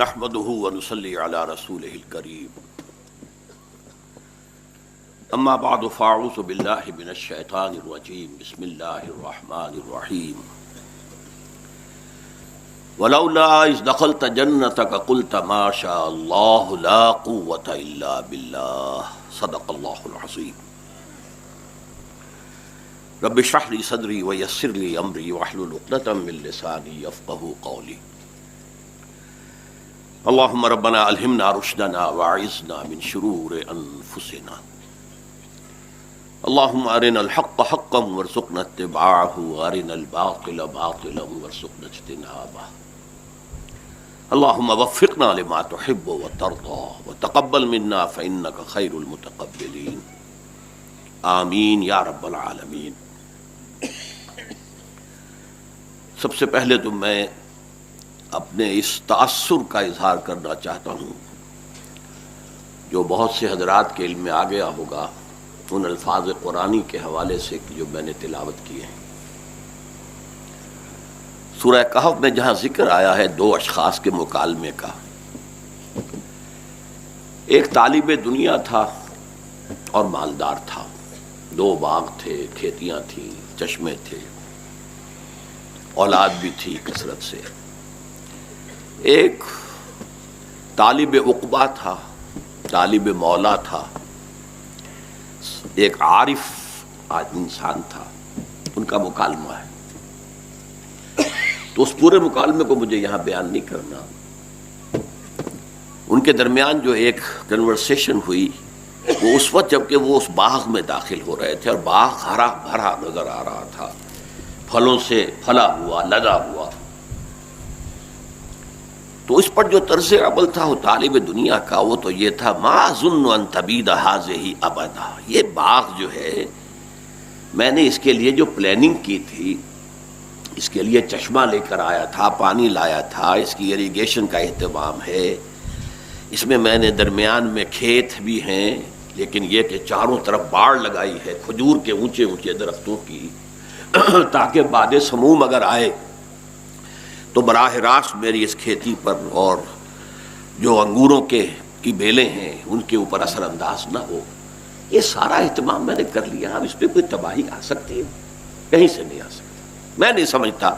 نحمده ونصلي على رسوله الكريم اما بعد فاعوذ بالله من الشيطان الرجيم بسم الله الرحمن الرحيم ولولا إذ دخلت جنتك قلت ما شاء الله لا قوة إلا بالله صدق الله العظيم رب اشرح لي صدري ويسر لي أمري واحلل عقدة من لساني يفقهوا قولي اللهم ربنا ألهمنا رشدنا وأعذنا من شرور أنفسنا اللهم أرنا الحق حقا وارزقنا اتباعه وأرنا الباطل باطلا وارزقنا اجتنابه اللهم وفقنا لما تحب وترضى وتقبل منا فإنك خير المتقبلين آمین یا رب العالمین۔ سب سے پہلے تو میں اپنے اس تأثر کا اظہار کرنا چاہتا ہوں جو بہت سے حضرات کے علم میں آ گیا ہوگا ان الفاظ قرآنی کے حوالے سے جو میں نے تلاوت کیے ہیں۔ سورہ کہف میں جہاں ذکر آیا ہے دو اشخاص کے مکالمے کا، ایک طالب دنیا تھا اور مالدار تھا، دو باغ تھے، کھیتیاں تھیں، چشمے تھے، اولاد بھی تھی کثرت سے۔ ایک طالب عقبہ تھا، طالب مولا تھا، ایک عارف انسان تھا، ان کا مکالمہ ہے۔ تو اس پورے مکالمے کو مجھے یہاں بیان نہیں کرنا۔ ان کے درمیان جو ایک کنورسیشن ہوئی وہ اس وقت جبکہ وہ اس باغ میں داخل ہو رہے تھے اور باغ ہرا بھرا نظر آ رہا تھا، پھلوں سے پھلا ہوا، لدا ہوا۔ تو اس پر جو طرز عمل تھا وہ طالب دنیا کا وہ تو یہ تھا ما ظن ان تبید ھذہ ابدا، یہ باغ جو ہے میں نے اس کے لیے جو پلاننگ کی تھی، اس کے لیے چشمہ لے کر آیا تھا، پانی لایا تھا، اس کی اریگیشن کا اہتمام ہے، اس میں نے درمیان میں کھیت بھی ہیں، لیکن یہ کہ چاروں طرف باڑ لگائی ہے کھجور کے اونچے اونچے درختوں کی تاکہ باد سموم اگر آئے تو براہ راست میری اس کھیتی پر اور جو انگوروں کی بیلیں ہیں ان کے اوپر اثر انداز نہ ہو۔ یہ سارا اہتمام میں نے کر لیا، اب اس پہ کوئی تباہی آ سکتی ہے؟ کہیں سے نہیں آ سکتی۔ میں نہیں سمجھتا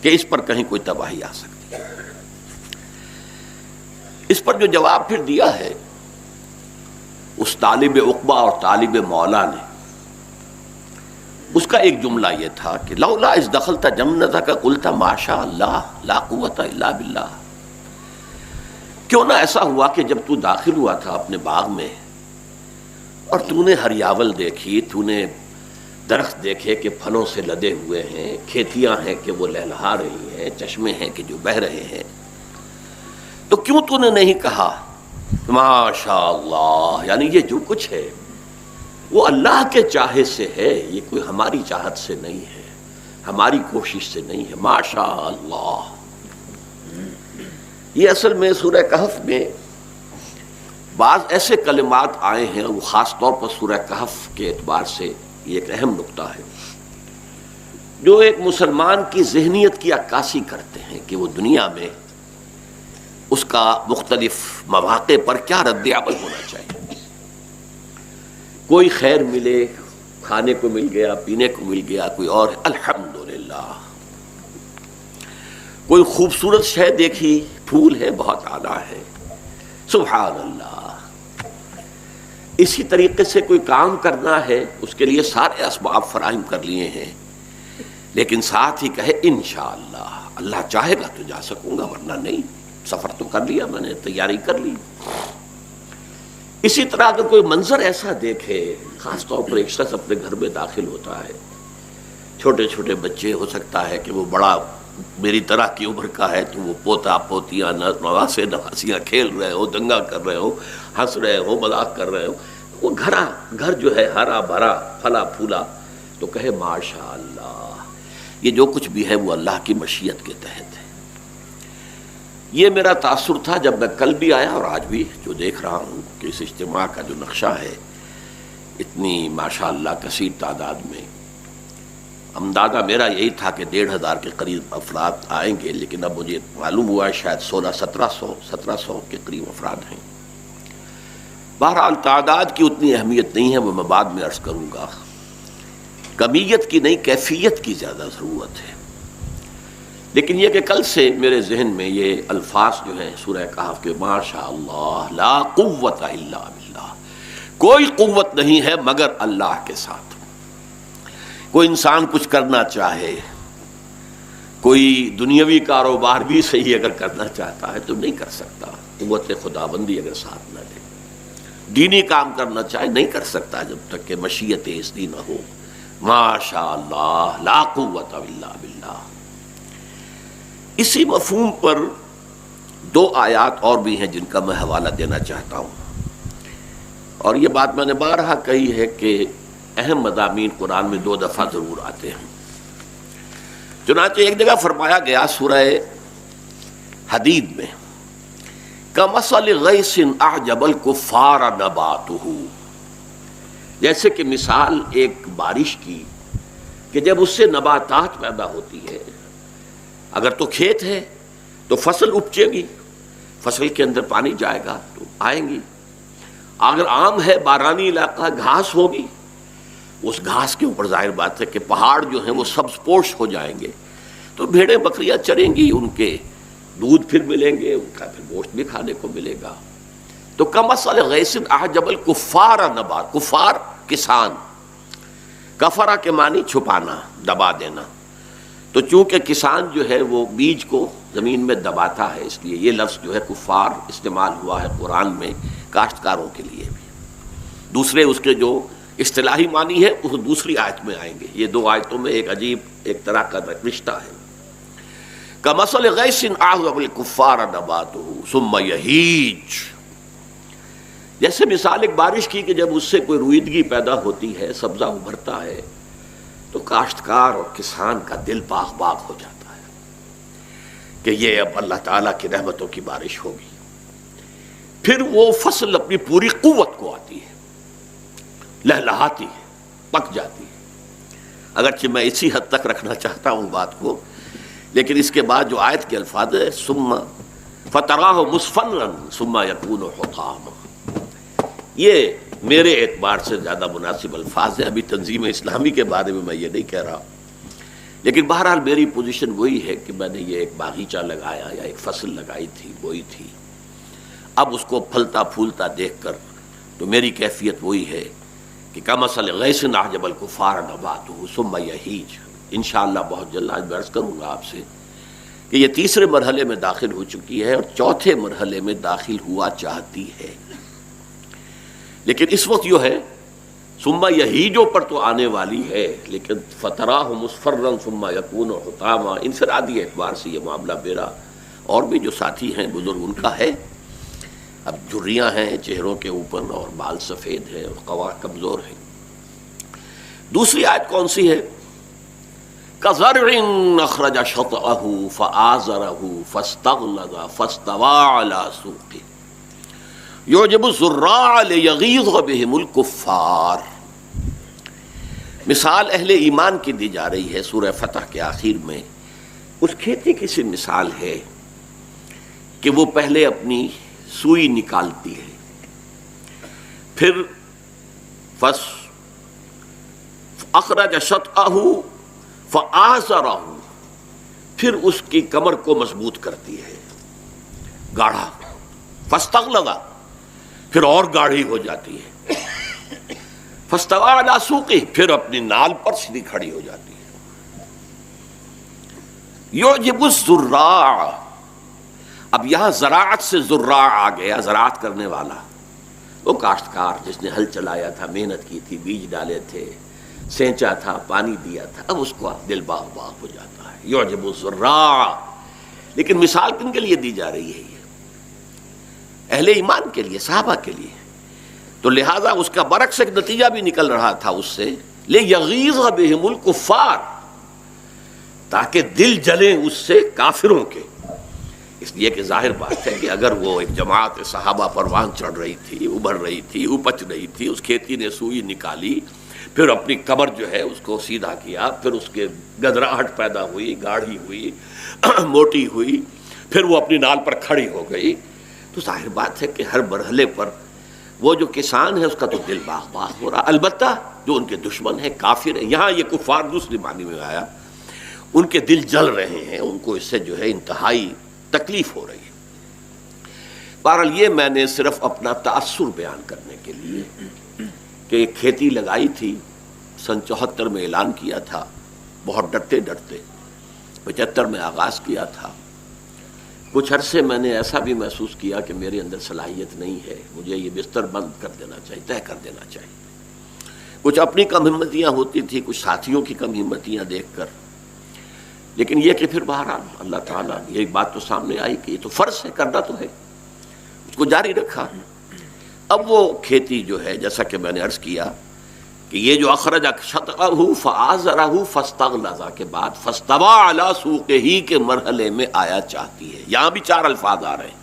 کہ اس پر کہیں کوئی تباہی آ سکتی ہے۔ اس پر جو جواب پھر دیا ہے اس طالب عقبہ اور طالب مولا نے، اس کا ایک جملہ یہ تھا کہ لولا اذ دخلت جنتک قلت ما شاء اللہ لا قوت الا باللہ، کیوں نہ ایسا ہوا کہ جب تو داخل ہوا تھا اپنے باغ میں اور تو نے ہریاول دیکھی، تو نے درخت دیکھے کہ پھلوں سے لدے ہوئے ہیں، کھیتیاں ہیں کہ وہ لہلہا رہی ہیں، چشمے ہیں کہ جو بہہ رہے ہیں، تو کیوں تو نے نہیں کہا ماشاء اللہ، یعنی یہ جو کچھ ہے وہ اللہ کے چاہے سے ہے، یہ کوئی ہماری چاہت سے نہیں ہے، ہماری کوشش سے نہیں ہے، ماشاء اللہ۔ یہ اصل میں سورہ کہف میں بعض ایسے کلمات آئے ہیں، وہ خاص طور پر سورہ کہف کے اعتبار سے یہ ایک اہم نقطہ ہے جو ایک مسلمان کی ذہنیت کی عکاسی کرتے ہیں کہ وہ دنیا میں اس کا مختلف مواقع پر کیا رد عمل ہونا چاہیے۔ کوئی خیر ملے، کھانے کو مل گیا، پینے کو مل گیا، کوئی اور الحمدللہ، کوئی خوبصورت شے دیکھی، پھول ہے بہت اعلیٰ ہے، سبحان اللہ۔ اسی طریقے سے کوئی کام کرنا ہے، اس کے لیے سارے اسباب فراہم کر لیے ہیں، لیکن ساتھ ہی کہے انشاءاللہ، اللہ چاہے گا تو جا سکوں گا ورنہ نہیں، سفر تو کر لیا میں نے، تیاری کر لی۔ اسی طرح اگر کوئی منظر ایسا دیکھے، خاص طور پر ایک شخص اپنے گھر میں داخل ہوتا ہے، چھوٹے چھوٹے بچے، ہو سکتا ہے کہ وہ بڑا میری طرح کی عمر کا ہے تو وہ پوتا پوتیاں نواسے نواسیاں کھیل رہے ہو، دنگا کر رہے ہو، ہنس رہے ہو، مذاق کر رہے ہو، وہ گھر جو ہے ہرا بھرا پھلا پھولا، تو کہے ماشاء اللہ، یہ جو کچھ بھی ہے وہ اللہ کی مشیت کے تحت ہے۔ یہ میرا تاثر تھا جب میں کل بھی آیا اور آج بھی جو دیکھ رہا ہوں کہ اس اجتماع کا جو نقشہ ہے اتنی ماشاء اللہ کثیر تعداد میں، اندازہ میرا یہی تھا کہ 1500 کے قریب افراد آئیں گے، لیکن اب مجھے معلوم ہوا شاید 1700 کے قریب افراد ہیں۔ بہرحال تعداد کی اتنی اہمیت نہیں ہے، وہ میں بعد میں عرض کروں گا۔ کمیت کی نہیں، کیفیت کی زیادہ ضرورت ہے۔ لیکن یہ کہ کل سے میرے ذہن میں یہ الفاظ جو ہیں سورہ کہف کے ماشاء اللہ لا قوت الا باللہ، کوئی قوت نہیں ہے مگر اللہ کے ساتھ۔ کوئی انسان کچھ کرنا چاہے، کوئی دنیاوی کاروبار بھی صحیح اگر کرنا چاہتا ہے تو نہیں کر سکتا قوت خداوندی اگر ساتھ نہ دے۔ دینی کام کرنا چاہے نہیں کر سکتا جب تک کہ مشیت اذنی نہ ہو۔ ماشاء اللہ لا قوت الا باللہ۔ اسی مفہوم پر 2 آیات اور بھی ہیں جن کا میں حوالہ دینا چاہتا ہوں، اور یہ بات میں نے بارہا کہی ہے کہ اہم مضامین قرآن میں 2 دفعہ ضرور آتے ہیں۔ چنانچہ ایک جگہ فرمایا گیا سورہ حدید میں کمثل غیث اعجب الکفار نباتہ، جیسے کہ مثال ایک بارش کی کہ جب اس سے نباتات پیدا ہوتی ہے، اگر تو کھیت ہے تو فصل اپجے گی، فصل کے اندر پانی جائے گا تو آئیں گی۔ اگر عام ہے بارانی علاقہ، گھاس ہوگی، اس گھاس کے اوپر ظاہر بات ہے کہ پہاڑ جو ہیں وہ سبز پوش ہو جائیں گے، تو بھیڑیں بکریاں چریں گی، ان کے دودھ پھر ملیں گے، ان کا پھر گوشت بھی کھانے کو ملے گا۔ تو کمثل غیث اعجب الکفار نبات، کفار کسان، کفرہ کے معنی چھپانا، دبا دینا۔ تو چونکہ کسان جو ہے وہ بیج کو زمین میں دباتا ہے، اس لیے یہ لفظ جو ہے کفار استعمال ہوا ہے قرآن میں کاشتکاروں کے لیے بھی۔ دوسرے اس کے جو اصطلاحی معنی ہے وہ دوسری آیت میں آئیں گے۔ یہ 2 آیتوں میں ایک عجیب ایک طرح کا رشتہ ہے۔ کمثل غیث اعجب الکفار نباتہ ثم یہیج، جیسے مثال ایک بارش کی کہ جب اس سے کوئی رویدگی پیدا ہوتی ہے، سبزہ ابھرتا ہے، تو کاشتکار اور کسان کا دل باغ باغ ہو جاتا ہے کہ یہ اب اللہ تعالیٰ کی رحمتوں کی بارش ہوگی۔ پھر وہ فصل اپنی پوری قوت کو آتی ہے، لہلہاتی ہے، پک جاتی ہے۔ اگرچہ میں اسی حد تک رکھنا چاہتا ہوں بات کو، لیکن اس کے بعد جو آیت کے الفاظ ہے ثم فتراہ مصفرا ثم یکون حطاما، یہ میرے اعتبار سے زیادہ مناسب الفاظ ہیں۔ ابھی تنظیم اسلامی کے بارے میں یہ نہیں کہہ رہا، لیکن بہرحال میری پوزیشن وہی ہے کہ میں نے یہ ایک باغیچہ لگایا یا ایک فصل لگائی تھی، بوئی تھی، اب اس کو پھلتا پھولتا دیکھ کر تو میری کیفیت وہی ہے کہ کمثل غیث اعجب الکفار نباتہ ثم یہیج۔ انشاءاللہ بہت جلد آج عرض کروں گا آپ سے کہ یہ 3 مرحلے میں داخل ہو چکی ہے اور 4 مرحلے میں داخل ہوا چاہتی ہے، لیکن اس وقت جو ہے ثم یہیجوں پر تو آنے والی ہے، لیکن فتراہ مصفرا ثم یکون حطاما انفرادی اعتبار سے یہ معاملہ میرا اور بھی جو ساتھی ہیں بزرگ ان کا ہے۔ اب جھریاں ہیں چہروں کے اوپر اور بال سفید ہیں اور قوا کمزور ہیں۔ دوسری آیت کون سی ہے؟ کزرع اخرج شطأہ فآزرہ فاستغلظ فاستوى علی سوقہ یعجب الزراع لیغیظ بہم الکفار۔ مثال اہل ایمان کی دی جا رہی ہے سورہ فتح کے آخر میں۔ اس کھیتی کی سی مثال ہے کہ وہ پہلے اپنی سوئی نکالتی ہے، پھر اخرج شطأہ فآزرہ، پھر اس کی کمر کو مضبوط کرتی ہے، گاڑھا، فاستغلظ، پھر اور گاڑھی ہو جاتی ہے، فاستوى علی سوقہ، پھر اپنی نال پر سیدھی کھڑی ہو جاتی ہے۔ یعجب الزراع، اب یہاں زراعت سے زراع آ گیا، زراعت کرنے والا، وہ کاشتکار جس نے ہل چلایا تھا، محنت کی تھی، بیج ڈالے تھے، سینچا تھا، پانی دیا تھا، اب اس کو دل باغ باغ ہو جاتا ہے۔ یعجب الزراع، لیکن مثال کن کے لیے دی جا رہی ہے؟ یہ اہل ایمان کے لیے، صحابہ کے لیے، تو لہذا اس کا برعکس ایک نتیجہ بھی نکل رہا تھا اس سے، لیغیظ بہم الکفار، تاکہ دل جلیں اس سے کافروں کے۔ اس لیے کہ ظاہر بات ہے کہ اگر وہ ایک جماعت صحابہ پروان چڑھ رہی تھی، ابھر رہی تھی، اپچ رہی تھی، اس کھیتی نے سوئی نکالی، پھر اپنی کمر جو ہے اس کو سیدھا کیا، پھر اس کے گدراہٹ پیدا ہوئی، گاڑھی ہوئی، موٹی ہوئی، پھر وہ اپنی نال پر کھڑی ہو گئی. تو ظاہر بات ہے کہ ہر مرحلے پر وہ جو کسان ہے اس کا تو دل باغ باغ ہو رہا. البتہ جو ان کے دشمن ہیں، کافر ہیں، یہاں یہ کفار دوسری معنی میں آیا، ان کے دل جل رہے ہیں، ان کو اس سے جو ہے انتہائی تکلیف ہو رہی ہے. بہرحال یہ میں نے صرف اپنا تأثر بیان کرنے کے لیے کہ ایک کھیتی لگائی تھی، سن 74 میں اعلان کیا تھا، بہت ڈرتے ڈرتے 75 میں آغاز کیا تھا. کچھ عرصے میں نے ایسا بھی محسوس کیا کہ میرے اندر صلاحیت نہیں ہے، مجھے یہ بستر بند کر دینا چاہیے، طے کر دینا چاہیے. کچھ اپنی کم ہمتیاں ہوتی تھی، کچھ ساتھیوں کی کم ہمتیاں دیکھ کر، لیکن یہ کہ پھر بہرحال اللہ تعالیٰ یہ بات تو سامنے آئی کہ یہ تو فرض ہے، کرنا تو ہے، اس کو جاری رکھا. اب وہ کھیتی جو ہے جیسا کہ میں نے عرض کیا کہ یہ جو اخرج شطأہ فآزرہ فاستغلظ کے بعد فاستوى علی سوقہ کے مرحلے میں آیا چاہتی ہے. یہاں بھی 4 الفاظ آ رہے ہیں،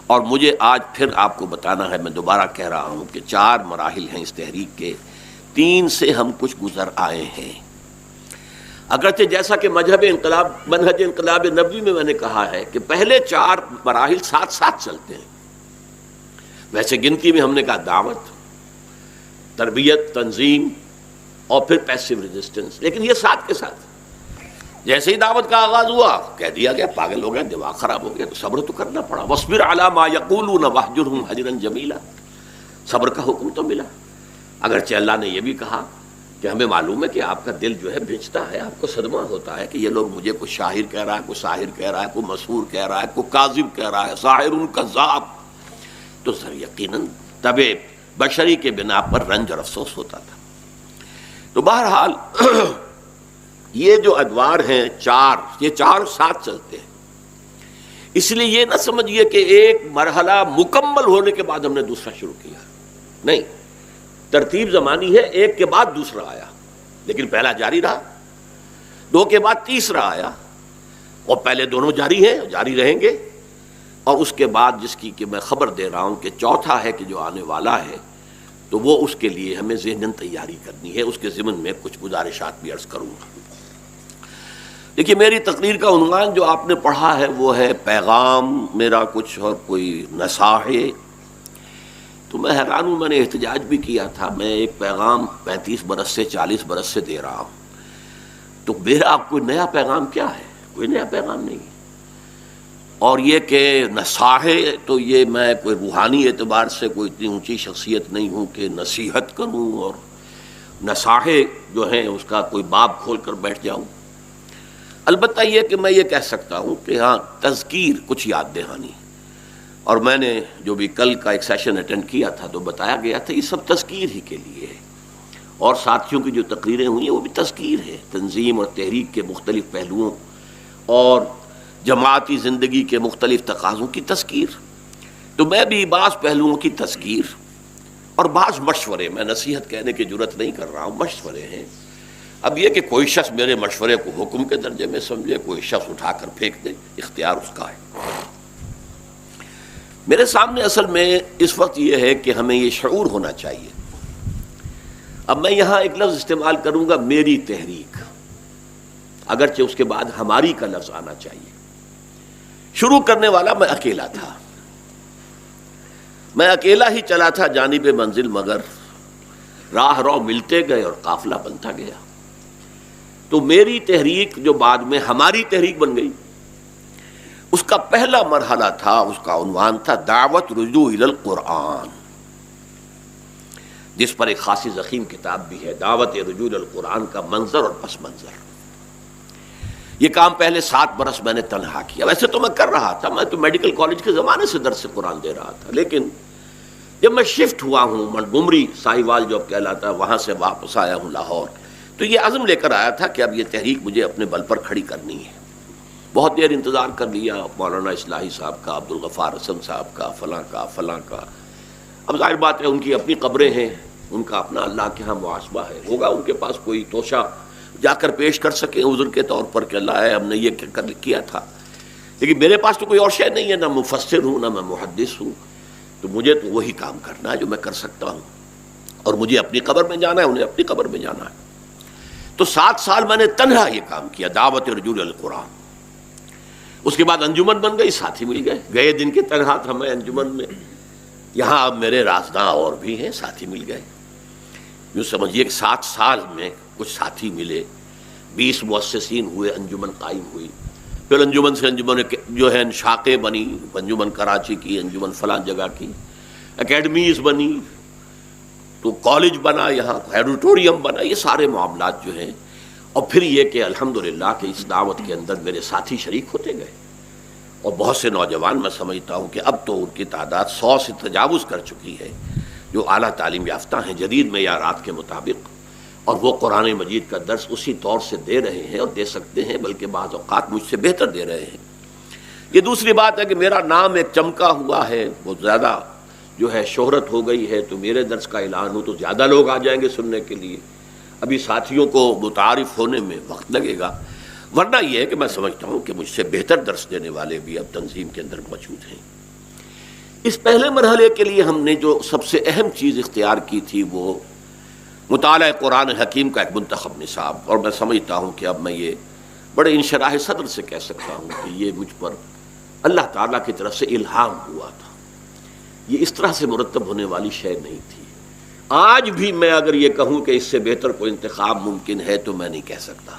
اور مجھے آج پھر آپ کو بتانا ہے، میں دوبارہ کہہ رہا ہوں کہ 4 مراحل ہیں اس تحریک کے، 3 سے ہم کچھ گزر آئے ہیں. اگرچہ جیسا کہ منہج انقلاب نبوی میں نے کہا ہے کہ پہلے 4 مراحل ساتھ ساتھ چلتے ہیں. ویسے گنتی میں ہم نے کہا دعوت، تربیت، تنظیم اور پھر پیسو ریزسٹنس، لیکن یہ ساتھ کے ساتھ. جیسے ہی دعوت کا آغاز ہوا کہہ دیا گیا پاگل ہو گیا، دماغ خراب ہو گیا، تو صبر تو کرنا پڑا. وَاصْبِرْ عَلَىٰ مَا يَقُولُونَ وَاهْجُرْهُمْ هَجْرًا جَمِيلًا. صبر کا حکم تو ملا. اگرچہ اللہ نے یہ بھی کہا کہ ہمیں معلوم ہے کہ آپ کا دل جو ہے بھیجتا ہے، آپ کو صدمہ ہوتا ہے کہ یہ لوگ مجھے کوئی شاعر کہہ رہا ہے، کوئی ساحر کہہ رہا ہے، کوئی مسحور کہہ رہا ہے، کوئی کاذب کہہ رہا ہے، ساحر کذاب. تو سر یقیناً طب بشری کے بنا پر رنج اور افسوس ہوتا تھا. تو بہرحال یہ جو ادوار ہیں 4، یہ 4 ساتھ چلتے ہیں. اس لیے یہ نہ سمجھیے کہ ایک مرحلہ مکمل ہونے کے بعد ہم نے دوسرا شروع کیا، نہیں، ترتیب زمانی ہے، ایک کے بعد دوسرا آیا، لیکن پہلا جاری رہا، 2 کے بعد تیسرا آیا، اور پہلے دونوں جاری ہیں، جاری رہیں گے. اور اس کے بعد جس کی کہ میں خبر دے رہا ہوں کہ چوتھا ہے کہ جو آنے والا ہے، تو وہ اس کے لیے ہمیں ذہناً تیاری کرنی ہے. اس کے ضمن میں کچھ گزارشات بھی عرض کروں گا. دیکھیے میری تقریر کا عنوان جو آپ نے پڑھا ہے وہ ہے پیغام میرا کچھ اور کوئی نصاحے. تو میں حیران ہوں، میں نے احتجاج بھی کیا تھا، میں ایک پیغام 35 برس سے 40 برس سے دے رہا ہوں، تو میرا کوئی نیا پیغام کیا ہے؟ کوئی نیا پیغام نہیں. اور یہ کہ نصاحے، تو یہ میں کوئی روحانی اعتبار سے کوئی اتنی اونچی شخصیت نہیں ہوں کہ نصیحت کروں اور نصاحے جو ہیں اس کا کوئی باب کھول کر بیٹھ جاؤں. البتہ یہ کہ میں یہ کہہ سکتا ہوں کہ ہاں تذکیر، کچھ یاد دہانی. اور میں نے جو بھی کل کا ایک سیشن اٹینڈ کیا تھا تو بتایا گیا تھا یہ سب تذکیر ہی کے لیے ہے. اور ساتھیوں کی جو تقریریں ہوئی ہیں وہ بھی تذکیر ہے، تنظیم اور تحریک کے مختلف پہلوؤں اور جماعتی زندگی کے مختلف تقاضوں کی تذکیر. تو میں بھی بعض پہلوؤں کی تذکیر اور بعض مشورے، میں نصیحت کہنے کی جرت نہیں کر رہا ہوں، مشورے ہیں. اب یہ کہ کوئی شخص میرے مشورے کو حکم کے درجے میں سمجھے، کوئی شخص اٹھا کر پھینک دے، اختیار اس کا ہے. میرے سامنے اصل میں اس وقت یہ ہے کہ ہمیں یہ شعور ہونا چاہیے. اب میں یہاں ایک لفظ استعمال کروں گا، میری تحریک، اگرچہ اس کے بعد ہماری کا لفظ آنا چاہیے. شروع کرنے والا میں اکیلا تھا، میں اکیلا ہی چلا تھا جانب منزل، مگر راہ رو ملتے گئے اور قافلہ بنتا گیا. تو میری تحریک جو بعد میں ہماری تحریک بن گئی، اس کا پہلا مرحلہ تھا، اس کا عنوان تھا دعوت رجوع الی القرآن، جس پر ایک خاصی ضخیم کتاب بھی ہے، دعوت رجوع الی القرآن کا منظر اور پس منظر. یہ کام پہلے 7 برس میں نے تنہا کیا. ویسے تو میں کر رہا تھا، میں تو میڈیکل کالج کے زمانے سے درس قرآن دے رہا تھا، لیکن جب میں شفٹ ہوا ہوں منٹگومری ساہیوال جو اب کہلاتا ہے، وہاں سے واپس آیا ہوں لاہور، تو یہ عزم لے کر آیا تھا کہ اب یہ تحریک مجھے اپنے بل پر کھڑی کرنی ہے. بہت دیر انتظار کر لیا، مولانا اصلاحی صاحب کا، عبدالغفار حسن صاحب کا، فلاں کا فلاں کا. اب ظاہر بات ہے ان کی اپنی قبریں ہیں، ان کا اپنا اللہ کے ہاں محاسبہ ہے، ہوگا ان کے پاس کوئی توشہ جا کر پیش کر سکیں عذر کے طور پر کہ اللہ ہے ہم نے یہ کیا تھا. لیکن میرے پاس تو کوئی اور شے نہیں ہے، نہ مفسر ہوں نہ میں محدث ہوں، تو مجھے تو وہی کام کرنا ہے جو میں کر سکتا ہوں. اور مجھے اپنی قبر میں جانا ہے، انہیں اپنی قبر میں جانا ہے۔ تو 7 سال میں نے تنہا یہ کام کیا، دعوت رجوع القرآن۔ اس کے بعد انجمن بن گئی، ساتھی مل گئے، گئے دن کے تنہا تھا میں انجمن میں، یہاں اب میرے رازداں اور بھی ہیں، ساتھی مل گئے۔ یوں سمجھیے کہ 7 سال میں کچھ ساتھی ملے، 20 مؤسسین ہوئے، انجمن قائم ہوئی، پھر انجمن سے انجمن جو ہے شاخیں بنی، انجمن کراچی کی، انجمن فلاں جگہ کی، اکیڈمیز بنی، تو کالج بنا، یہاں ایڈیٹوریم بنا، یہ سارے معاملات جو ہیں۔ اور پھر یہ کہ الحمدللہ کہ اس دعوت کے اندر میرے ساتھی شریک ہوتے گئے، اور بہت سے نوجوان میں سمجھتا ہوں کہ اب تو ان کی تعداد 100 سے تجاوز کر چکی ہے، جو اعلیٰ تعلیم یافتہ ہیں جدید معیارات کے مطابق، اور وہ قرآن مجید کا درس اسی طور سے دے رہے ہیں اور دے سکتے ہیں، بلکہ بعض اوقات مجھ سے بہتر دے رہے ہیں۔ یہ دوسری بات ہے کہ میرا نام ایک چمکا ہوا ہے، بہت زیادہ جو ہے شہرت ہو گئی ہے، تو میرے درس کا اعلان ہو تو زیادہ لوگ آ جائیں گے سننے کے لیے، ابھی ساتھیوں کو متعارف ہونے میں وقت لگے گا، ورنہ یہ ہے کہ میں سمجھتا ہوں کہ مجھ سے بہتر درس دینے والے بھی اب تنظیم کے اندر موجود ہیں۔ اس پہلے مرحلے کے لیے ہم نے جو سب سے اہم چیز اختیار کی تھی وہ مطالعہ قرآن حکیم کا ایک منتخب نصاب، اور میں سمجھتا ہوں کہ اب میں یہ بڑے انشراح صدر سے کہہ سکتا ہوں کہ یہ مجھ پر اللہ تعالیٰ کی طرف سے الہام ہوا تھا، یہ اس طرح سے مرتب ہونے والی شے نہیں تھی۔ آج بھی میں اگر یہ کہوں کہ اس سے بہتر کوئی انتخاب ممکن ہے تو میں نہیں کہہ سکتا،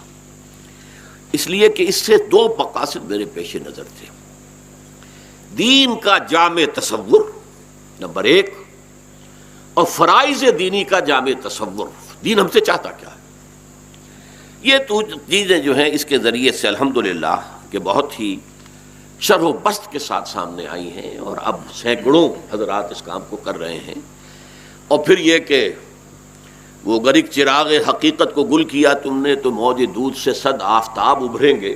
اس لیے کہ اس سے 2 مقاصد میرے پیش نظر تھے۔ دین کا جامع تصور نمبر 1، اور فرائض دینی کا جامع تصور، دین ہم سے چاہتا کیا ہے۔ یہ تو چیزیں جو ہیں اس کے ذریعے سے الحمدللہ کہ بہت ہی شرح و بسط کے ساتھ سامنے آئی ہیں، اور اب سینکڑوں حضرات اس کام کو کر رہے ہیں۔ اور پھر یہ کہ وہ گرک چراغ حقیقت کو گل کیا تم نے تو موج دودھ سے 100 آفتاب ابھریں گے۔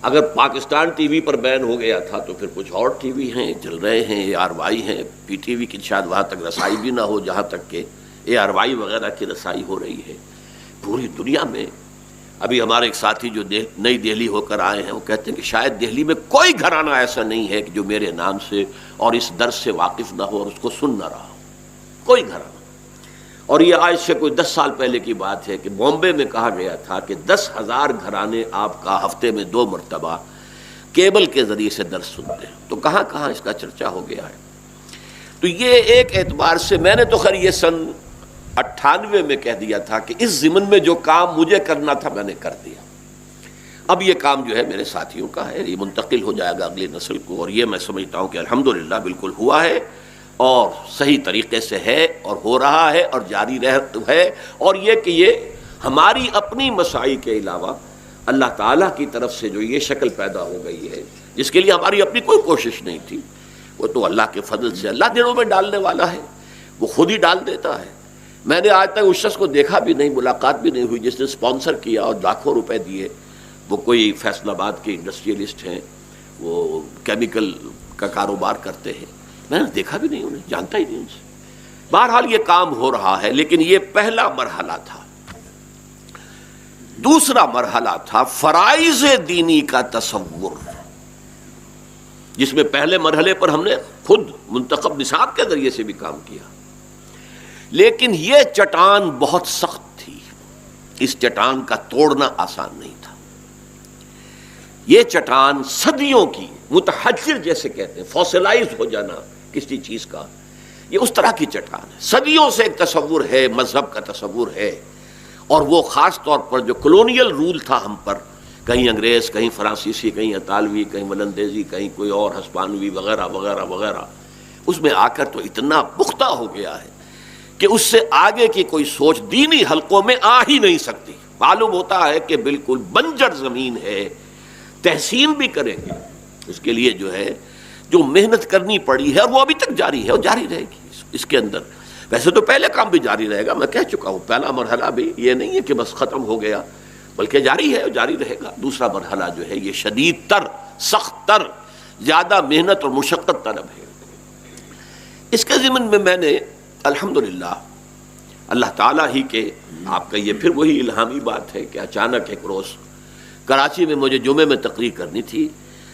اگر پاکستان ٹی وی پر بین ہو گیا تھا تو پھر کچھ اور ٹی وی ہیں چل رہے ہیں، ARY ہیں، PTV کی شاید وہاں تک رسائی بھی نہ ہو جہاں تک کہ ARY وغیرہ کی رسائی ہو رہی ہے پوری دنیا میں۔ ابھی ہمارے ایک ساتھی جو نئی دہلی ہو کر آئے ہیں وہ کہتے ہیں کہ شاید دہلی میں کوئی گھرانہ ایسا نہیں ہے کہ جو میرے نام سے اور اس درس سے واقف نہ ہو اور اس کو سن نہ رہا ہو، کوئی گھرانہ۔ اور یہ آج سے کوئی 10 سال پہلے کی بات ہے کہ بامبے میں کہا گیا تھا کہ 10,000 گھرانے آپ کا ہفتے میں 2 مرتبہ کیبل کے ذریعے سے درس سنتے ہیں، تو کہاں کہاں اس کا چرچا ہو گیا ہے۔ تو یہ ایک اعتبار سے میں نے تو خیر یہ سن 98 میں کہہ دیا تھا کہ اس ضمن میں جو کام مجھے کرنا تھا میں نے کر دیا، اب یہ کام جو ہے میرے ساتھیوں کا ہے، یہ منتقل ہو جائے گا اگلی نسل کو، اور یہ میں سمجھتا ہوں کہ الحمدللہ بالکل ہوا ہے اور صحیح طریقے سے ہے اور ہو رہا ہے اور جاری ہے۔ اور یہ کہ یہ ہماری اپنی مساعی کے علاوہ اللہ تعالیٰ کی طرف سے جو یہ شکل پیدا ہو گئی ہے جس کے لیے ہماری اپنی کوئی کوشش نہیں تھی، وہ تو اللہ کے فضل سے اللہ دلوں میں ڈالنے والا ہے، وہ خود ہی ڈال دیتا ہے۔ میں نے آج تک اس شخص کو دیکھا بھی نہیں، ملاقات بھی نہیں ہوئی جس نے اسپانسر کیا اور لاکھوں روپے دیے۔ وہ کوئی فیصل آباد کے انڈسٹریلسٹ ہیں، وہ کیمیکل کا کاروبار کرتے ہیں، میں نے دیکھا بھی نہیں انہیں، جانتا ہی نہیں ان سے۔ بہرحال یہ کام ہو رہا ہے، لیکن یہ پہلا مرحلہ تھا۔ دوسرا مرحلہ تھا فرائض دینی کا تصور، جس میں پہلے مرحلے پر ہم نے خود منتخب نصاب کے ذریعے سے بھی کام کیا، لیکن یہ چٹان بہت سخت تھی، اس چٹان کا توڑنا آسان نہیں تھا۔ یہ چٹان صدیوں کی متحجر جیسے کہتے ہیں، فوسلائز ہو جانا کسی چیز کا، یہ اس طرح کی چٹان ہے۔ صدیوں سے ایک تصور ہے، مذہب کا تصور ہے، اور وہ خاص طور پر جو کلونیل رول تھا ہم پر، کہیں انگریز، کہیں فرانسیسی، کہیں اطالوی، کہیں ولندیزی، کہیں کوئی اور ہسپانوی وغیرہ وغیرہ وغیرہ، اس میں آ کر تو اتنا پختہ ہو گیا ہے کہ اس سے آگے کی کوئی سوچ دینی حلقوں میں آ ہی نہیں سکتی۔ معلوم ہوتا ہے کہ بالکل بنجر زمین ہے، تحسین بھی کریں گے اس کے لیے جو ہے جو محنت کرنی پڑی ہے، اور وہ ابھی تک جاری ہے اور جاری رہے گی اس کے اندر۔ ویسے تو پہلے کام بھی جاری رہے گا، میں کہہ چکا ہوں، پہلا مرحلہ بھی یہ نہیں ہے کہ بس ختم ہو گیا، بلکہ جاری ہے اور جاری رہے گا۔ دوسرا مرحلہ جو ہے یہ شدید تر، سخت تر، زیادہ محنت اور مشقت طلب ہے۔ اس کے ضمن میں نے الحمدللہ اللہ تعالیٰ ہی کے، آپ کا یہ پھر وہی الہامی بات ہے کہ اچانک ایک روز کراچی میں مجھے جمعے میں تقریر کرنی تھی۔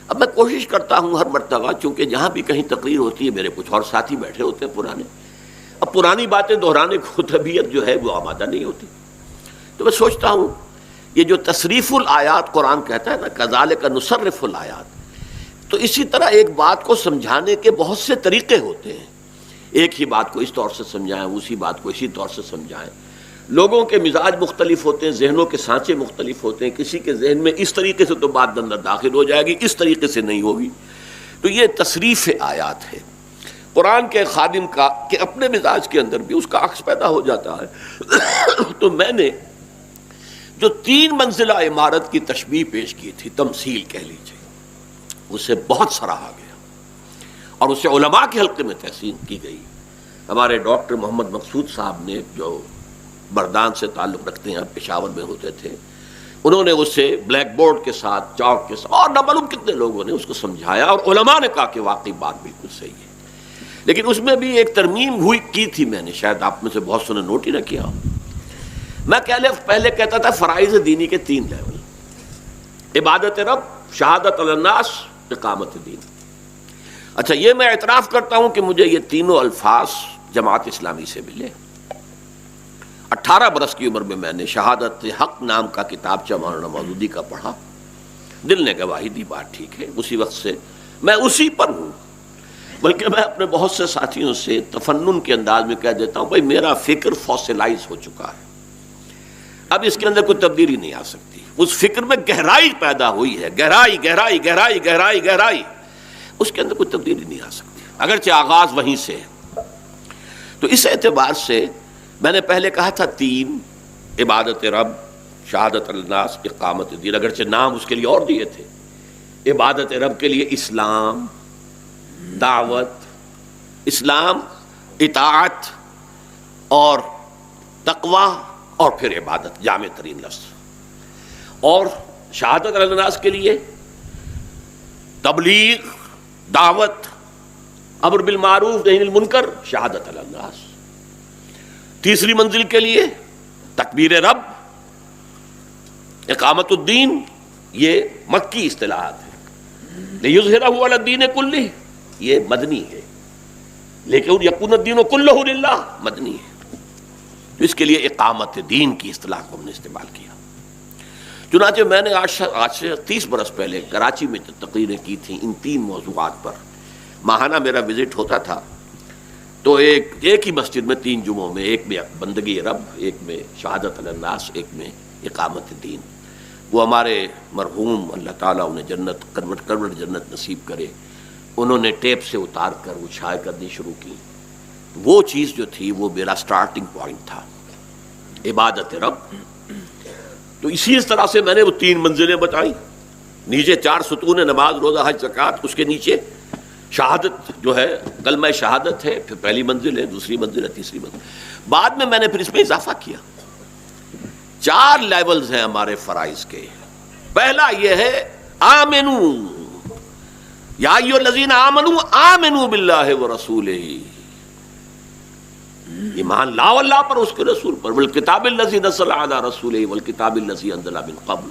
اب میں کوشش کرتا ہوں ہر مرتبہ، چونکہ جہاں بھی کہیں تقریر ہوتی ہے میرے کچھ اور ساتھی بیٹھے ہوتے ہیں پرانے، اب پرانی باتیں دہرانے کو طبیعت جو ہے وہ آمادہ نہیں ہوتی. تو میں سوچتا ہوں یہ جو تصریف الآیات قرآن کہتا ہے نا کذالک نصرف الآیات، تو اسی طرح ایک بات کو سمجھانے کے بہت سے طریقے ہوتے ہیں. ایک ہی بات کو اس طور سے سمجھائیں، اسی بات کو اسی طور سے سمجھائیں. لوگوں کے مزاج مختلف ہوتے ہیں، ذہنوں کے سانچے مختلف ہوتے ہیں. کسی کے ذہن میں اس طریقے سے تو بات اندر داخل ہو جائے گی، اس طریقے سے نہیں ہوگی. تو یہ تصریف آیات ہے قرآن کے خادم کا کہ اپنے مزاج کے اندر بھی اس کا عکس پیدا ہو جاتا ہے. تو میں نے جو 3 منزلہ عمارت کی تشبیہ پیش کی تھی، تمثیل کہہ لیجیے، اسے بہت سراہا گیا اور اسے علماء کے حلقے میں تحسین کی گئی. ہمارے ڈاکٹر محمد مقصود صاحب نے جو بردان سے تعلق رکھتے ہیں، پشاور میں ہوتے تھے، انہوں نے اسے بلیک بورڈ کے ساتھ، چاک کے ساتھ، اور نہ معلوم کتنے لوگوں نے اس کو سمجھایا، اور علماء نے کہا کہ واقعی بات بالکل صحیح ہے. لیکن اس میں بھی ایک ترمیم ہوئی کی تھی میں نے، شاید آپ میں سے بہت سے نے نوٹ ہی نہ کیا. میں پہلے کہتا تھا فرائض دینی کے 3 لیول: عبادت رب، شہادت الناس، اقامت دین. اچھا، یہ میں اعتراف کرتا ہوں کہ مجھے یہ تینوں الفاظ جماعت اسلامی سے ملے. 18 برس کی عمر میں نے شہادت حق نام کا کتابچہ مولانا مودودی کا پڑھا. دل نے گواہی دی، بات ٹھیک ہے. اسی وقت سے میں اسی پر ہوں، بلکہ میں اپنے بہت سے ساتھیوں سے تفنن کے انداز میں کہہ دیتا ہوں بھائی میرا فکر فوسلائز ہو چکا ہے، اب اس کے اندر کوئی تبدیلی نہیں آ سکتی. اس فکر میں گہرائی پیدا ہوئی ہے، گہرائی گہرائی گہرائی گہرائی گہرائی، اس کے اندر کوئی تبدیلی نہیں آ سکتی، اگرچہ آغاز وہیں سے ہے. تو اس اعتبار سے میں نے پہلے کہا تھا 3: عبادت رب، شہادت الناس، اقامت دین. اگرچہ نام اس کے لیے اور دیے تھے. عبادت رب کے لیے اسلام، دعوت، اسلام، اطاعت اور تقوی، اور پھر عبادت، جامع ترین لفظ. اور شہادت الناس کے لیے تبلیغ، دعوت، امر بالمعروف نہی عن المنکر، شہادت الناس. تیسری منزل کے لیے تکبیر رب، اقامت الدین. یہ مکی اصطلاحات ہیں. لیظہرہ علی الدین کلہ، یہ مدنی ہے، لیکن یکون الدین کلہ للہ، مدنی ہے. تو اس کے لیے اقامت دین کی اصطلاح کو ہم نے استعمال کیا. چنانچہ میں نے آج سے 30 برس پہلے کراچی میں تقریریں کی تھیں ان 3 موضوعات پر. ماہانہ میرا وزٹ ہوتا تھا، تو ایک ہی مسجد میں 3 جمعوں میں، ایک میں بندگی رب، ایک میں شہادت الناس، ایک میں اقامت دین. وہ ہمارے مرحوم اللہ تعالیٰ انہیں جنت کروٹ جنت نصیب کرے، انہوں نے ٹیپ سے اتار کر وہ چھائے کرنی شروع کی. وہ چیز جو تھی وہ میرا سٹارٹنگ پوائنٹ تھا، عبادت رب. تو اسی طرح سے میں نے وہ 3 منزلیں بتائیں. نیچے 4 ستون: نماز، روزہ، حج، زکوٰۃ. اس کے نیچے شہادت جو ہے، کلمہ شہادت ہے، پھر پہلی منزل ہے، دوسری منزل ہے، تیسری منزل. بعد میں نے پھر اس میں اضافہ کیا. 4 لیولز ہیں ہمارے فرائض کے. پہلا یہ ہے آمنو یا ایھا الذین آمنو آمنو باللہ ورسولہ، ایمان لاؤ اللہ پر، اس کے رسول پر. والکتاب الذی نزل علی رسولہ والکتاب الذی انزل من قبل.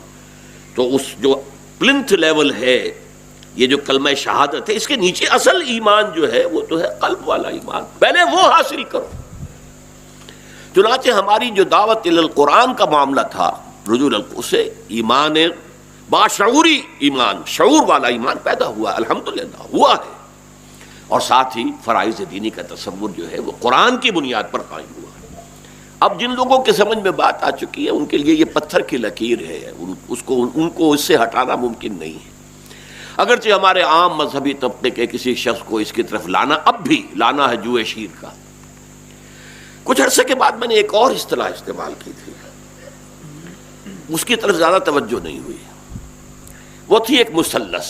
تو اس جو پلنتھ لیول ہے، یہ جو کلمہ شہادت ہے، اس کے نیچے اصل ایمان جو ہے وہ تو ہے قلب والا ایمان. پہلے وہ حاصل کرو. چنانچہ ہماری جو دعوت الی القرآن کا معاملہ تھا، رجوع اسے ایمان باشعوری ایمان، شعور والا ایمان پیدا ہوا، الحمدللہ ہوا ہے. اور ساتھ ہی فرائض دینی کا تصور جو ہے وہ قرآن کی بنیاد پر قائم ہوا ہے. اب جن لوگوں کے سمجھ میں بات آ چکی ہے ان کے لیے یہ پتھر کی لکیر ہے، ان کو اس سے ہٹانا ممکن نہیں ہے. اگرچہ ہمارے عام مذہبی طبقے کے کسی شخص کو اس کی طرف لانا، اب بھی لانا ہے جوئے شیر کا. کچھ عرصے کے بعد میں نے ایک اور اصطلاح استعمال کی تھی، اس کی طرف زیادہ توجہ نہیں ہوئی. وہ تھی ایک مثلث.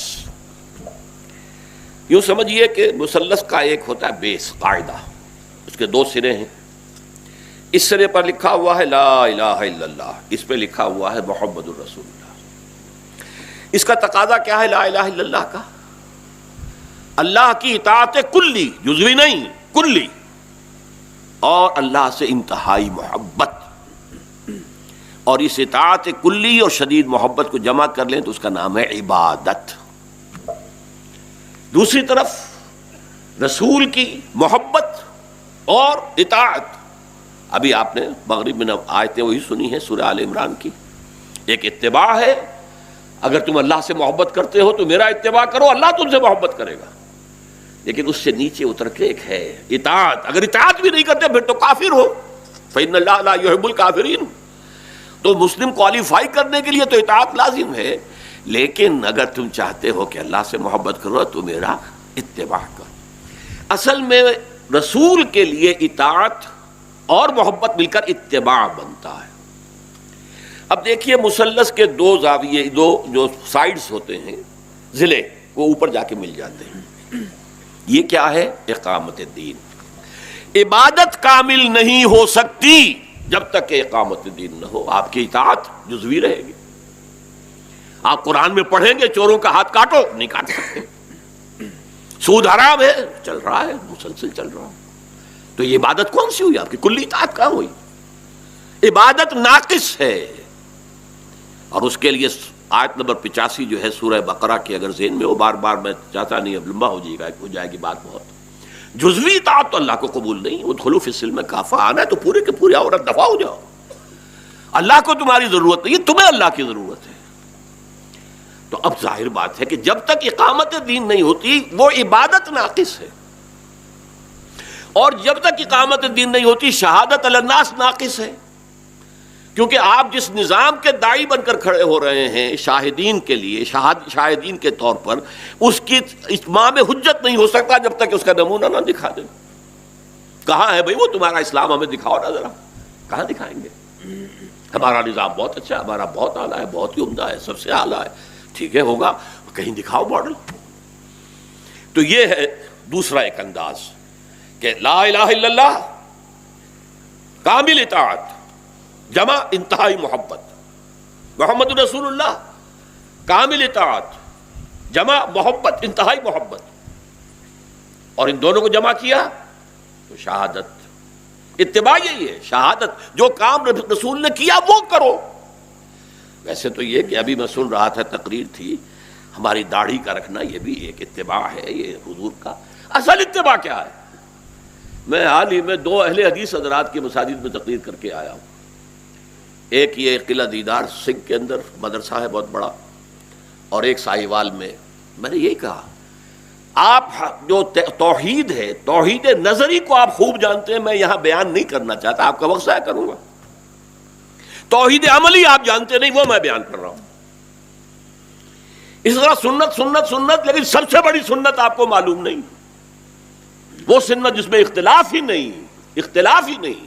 یوں سمجھیے کہ مثلث کا ایک ہوتا ہے بیس، قاعدہ، اس کے 2 سرے ہیں. اس سرے پر لکھا ہوا ہے لا الہ الا اللہ، اس پہ لکھا ہوا ہے محمد الرسول اللہ. اس کا تقاضا کیا ہے لا الہ الا اللہ کا؟ اللہ کی اطاعت کلی، جزوی نہیں، کلی، اور اللہ سے انتہائی محبت. اور اس اطاعت کلی اور شدید محبت کو جمع کر لیں تو اس کا نام ہے عبادت. دوسری طرف رسول کی محبت اور اطاعت. ابھی آپ نے مغرب میں آیتیں وہی سنی ہیں سورہ آل عمران کی. ایک اتباع ہے، اگر تم اللہ سے محبت کرتے ہو تو میرا اتباع کرو، اللہ تم سے محبت کرے گا. لیکن اس سے نیچے اتر کے ایک ہے اطاعت. اگر اطاعت بھی نہیں کرتے پھر تو کافر ہو. فإن اللہ لا يحب الکافرین. تو مسلم کوالیفائی کرنے کے لیے تو اطاعت لازم ہے، لیکن اگر تم چاہتے ہو کہ اللہ سے محبت کرو تو میرا اتباع کرو. اصل میں رسول کے لیے اطاعت اور محبت مل کر اتباع بنتا ہے. اب دیکھیے مثلث کے دو زاویے، دو جو سائیڈز ہوتے ہیں ضلع، وہ اوپر جا کے مل جاتے ہیں. یہ کیا ہے؟ اقامت دین. عبادت کامل نہیں ہو سکتی جب تک کہ اقامت دین نہ ہو. آپ کی اطاعت جزوی رہے گی. آپ قرآن میں پڑھیں گے چوروں کا ہاتھ کاٹو، نہیں کاٹ سکتے. سود حرام ہے، چل رہا ہے، مسلسل چل رہا ہے. تو یہ عبادت کون سی ہوئی؟ آپ کی کلی اطاعت کہاں ہوئی؟ عبادت ناقص ہے. اور اس کے لیے آیت نمبر 85 جو ہے سورہ بقرہ کی اگر ذہن میں ہو، بار بار میں چاہتا نہیں اب لمبا ہو جائے گی بات بہت. جزوی اطاعت تو اللہ کو قبول نہیں. ادخلوا فی السلم کافہ، آنا ہے تو پورے کے پورے آؤ اور دفاع ہو جاؤ. اللہ کو تمہاری ضرورت نہیں ہے، تمہیں اللہ کی ضرورت ہے. تو اب ظاہر بات ہے کہ جب تک اقامت دین نہیں ہوتی وہ عبادت ناقص ہے، اور جب تک اقامت دین نہیں ہوتی شہادت علی الناس ناقص ہے. کیونکہ آپ جس نظام کے داعی بن کر کھڑے ہو رہے ہیں شاہدین کے لیے، شاہدین کے طور پر، اس کی اتمام حجت نہیں ہو سکتا جب تک اس کا نمونہ نہ دکھا دیں. کہاں ہے بھائی وہ تمہارا اسلام؟ ہمیں دکھاؤ نا ذرا. کہاں دکھائیں گے؟ ہمارا نظام بہت اچھا ہے، ہمارا بہت اعلیٰ ہے، بہت ہی عمدہ ہے، سب سے اعلیٰ ہے. ٹھیک ہے ہوگا، کہیں دکھاؤ ماڈل. تو یہ ہے دوسرا ایک انداز کہ لا الہ الا اللہ کامل اطاعت جمع انتہائی محبت، محمد رسول اللہ کامل اطاعت جمع محبت انتہائی محبت، اور ان دونوں کو جمع کیا تو شہادت. اتباع یہی ہے، شہادت. جو کام رسول نے کیا وہ کرو. ویسے تو یہ کہ ابھی میں سن رہا تھا، تقریر تھی، ہماری داڑھی کا رکھنا یہ بھی ایک اتباع ہے. یہ حضور کا اصل اتباع کیا ہے؟ میں حال ہی میں 2 اہل حدیث حضرات کی مساجد میں تقریر کر کے آیا ہوں. ایک یہ قلعہ دیدار سنگھ کے اندر مدرسہ ہے بہت بڑا، اور ایک ساہیوال میں. میں نے یہی کہا آپ جو توحید ہے، توحید نظری کو آپ خوب جانتے ہیں. میں یہاں بیان نہیں کرنا چاہتا، آپ کا وقت ضائع کروں گا. توحید عملی آپ جانتے نہیں، وہ میں بیان کر رہا ہوں. اس طرح سنت سنت سنت، لیکن سب سے بڑی سنت آپ کو معلوم نہیں. وہ سنت جس میں اختلاف ہی نہیں.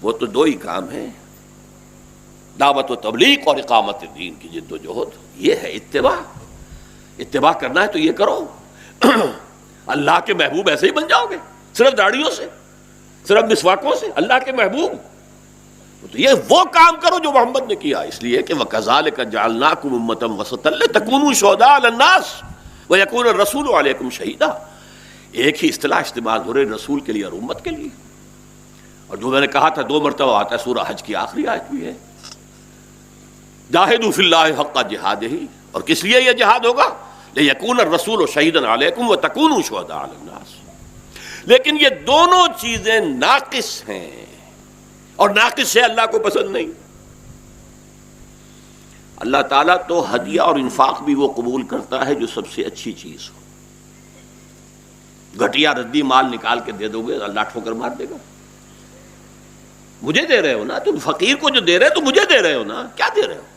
وہ تو 2 ہی کام ہیں، دعوت و تبلیغ اور اقامت دین کی جد و جہد. یہ ہے اتباع. اتباع کرنا ہے تو یہ کرو. اللہ کے محبوب ایسے ہی بن جاؤ گے صرف داڑھیوں سے، صرف مسواکوں سے؟ اللہ کے محبوب تو یہ وہ کام کرو جو محمد نے کیا. اس لیے کہ وَكَذَلِكَ جَعَلْنَاكُمْ أُمَّةً وَسَطًا لِتَكُونُوا شُهَدَاءَ عَلَى النَّاسِ وَيَكُونَ الرَّسُولُ عَلَيْكُمْ شَهِيدًا. ایک ہی اصطلاح استعمال ہو رہے رسول کے لیے اور امت کے لیے. اور جو میں نے کہا تھا 2 مرتبہ آتا ہے، سورہ حج کی آخری آیت بھی ہے، جاہدوا فی اللہ حق جہادہ. اور کس لیے یہ جہاد ہوگا؟ لیکون الرسول شہیدا علیکم وتکونوا شہداء علی الناس. لیکن یہ دونوں چیزیں ناقص ہیں، اور ناقص سے اللہ کو پسند نہیں. اللہ تعالیٰ تو ہدیہ اور انفاق بھی وہ قبول کرتا ہے جو سب سے اچھی چیز ہو. گھٹیا ردی مال نکال کے دے دو گے اللہ ٹھوکر مار دے گا. مجھے دے رہے ہو نا تم، فقیر کو جو دے رہے تو مجھے دے رہے ہو نا. کیا دے رہے ہو؟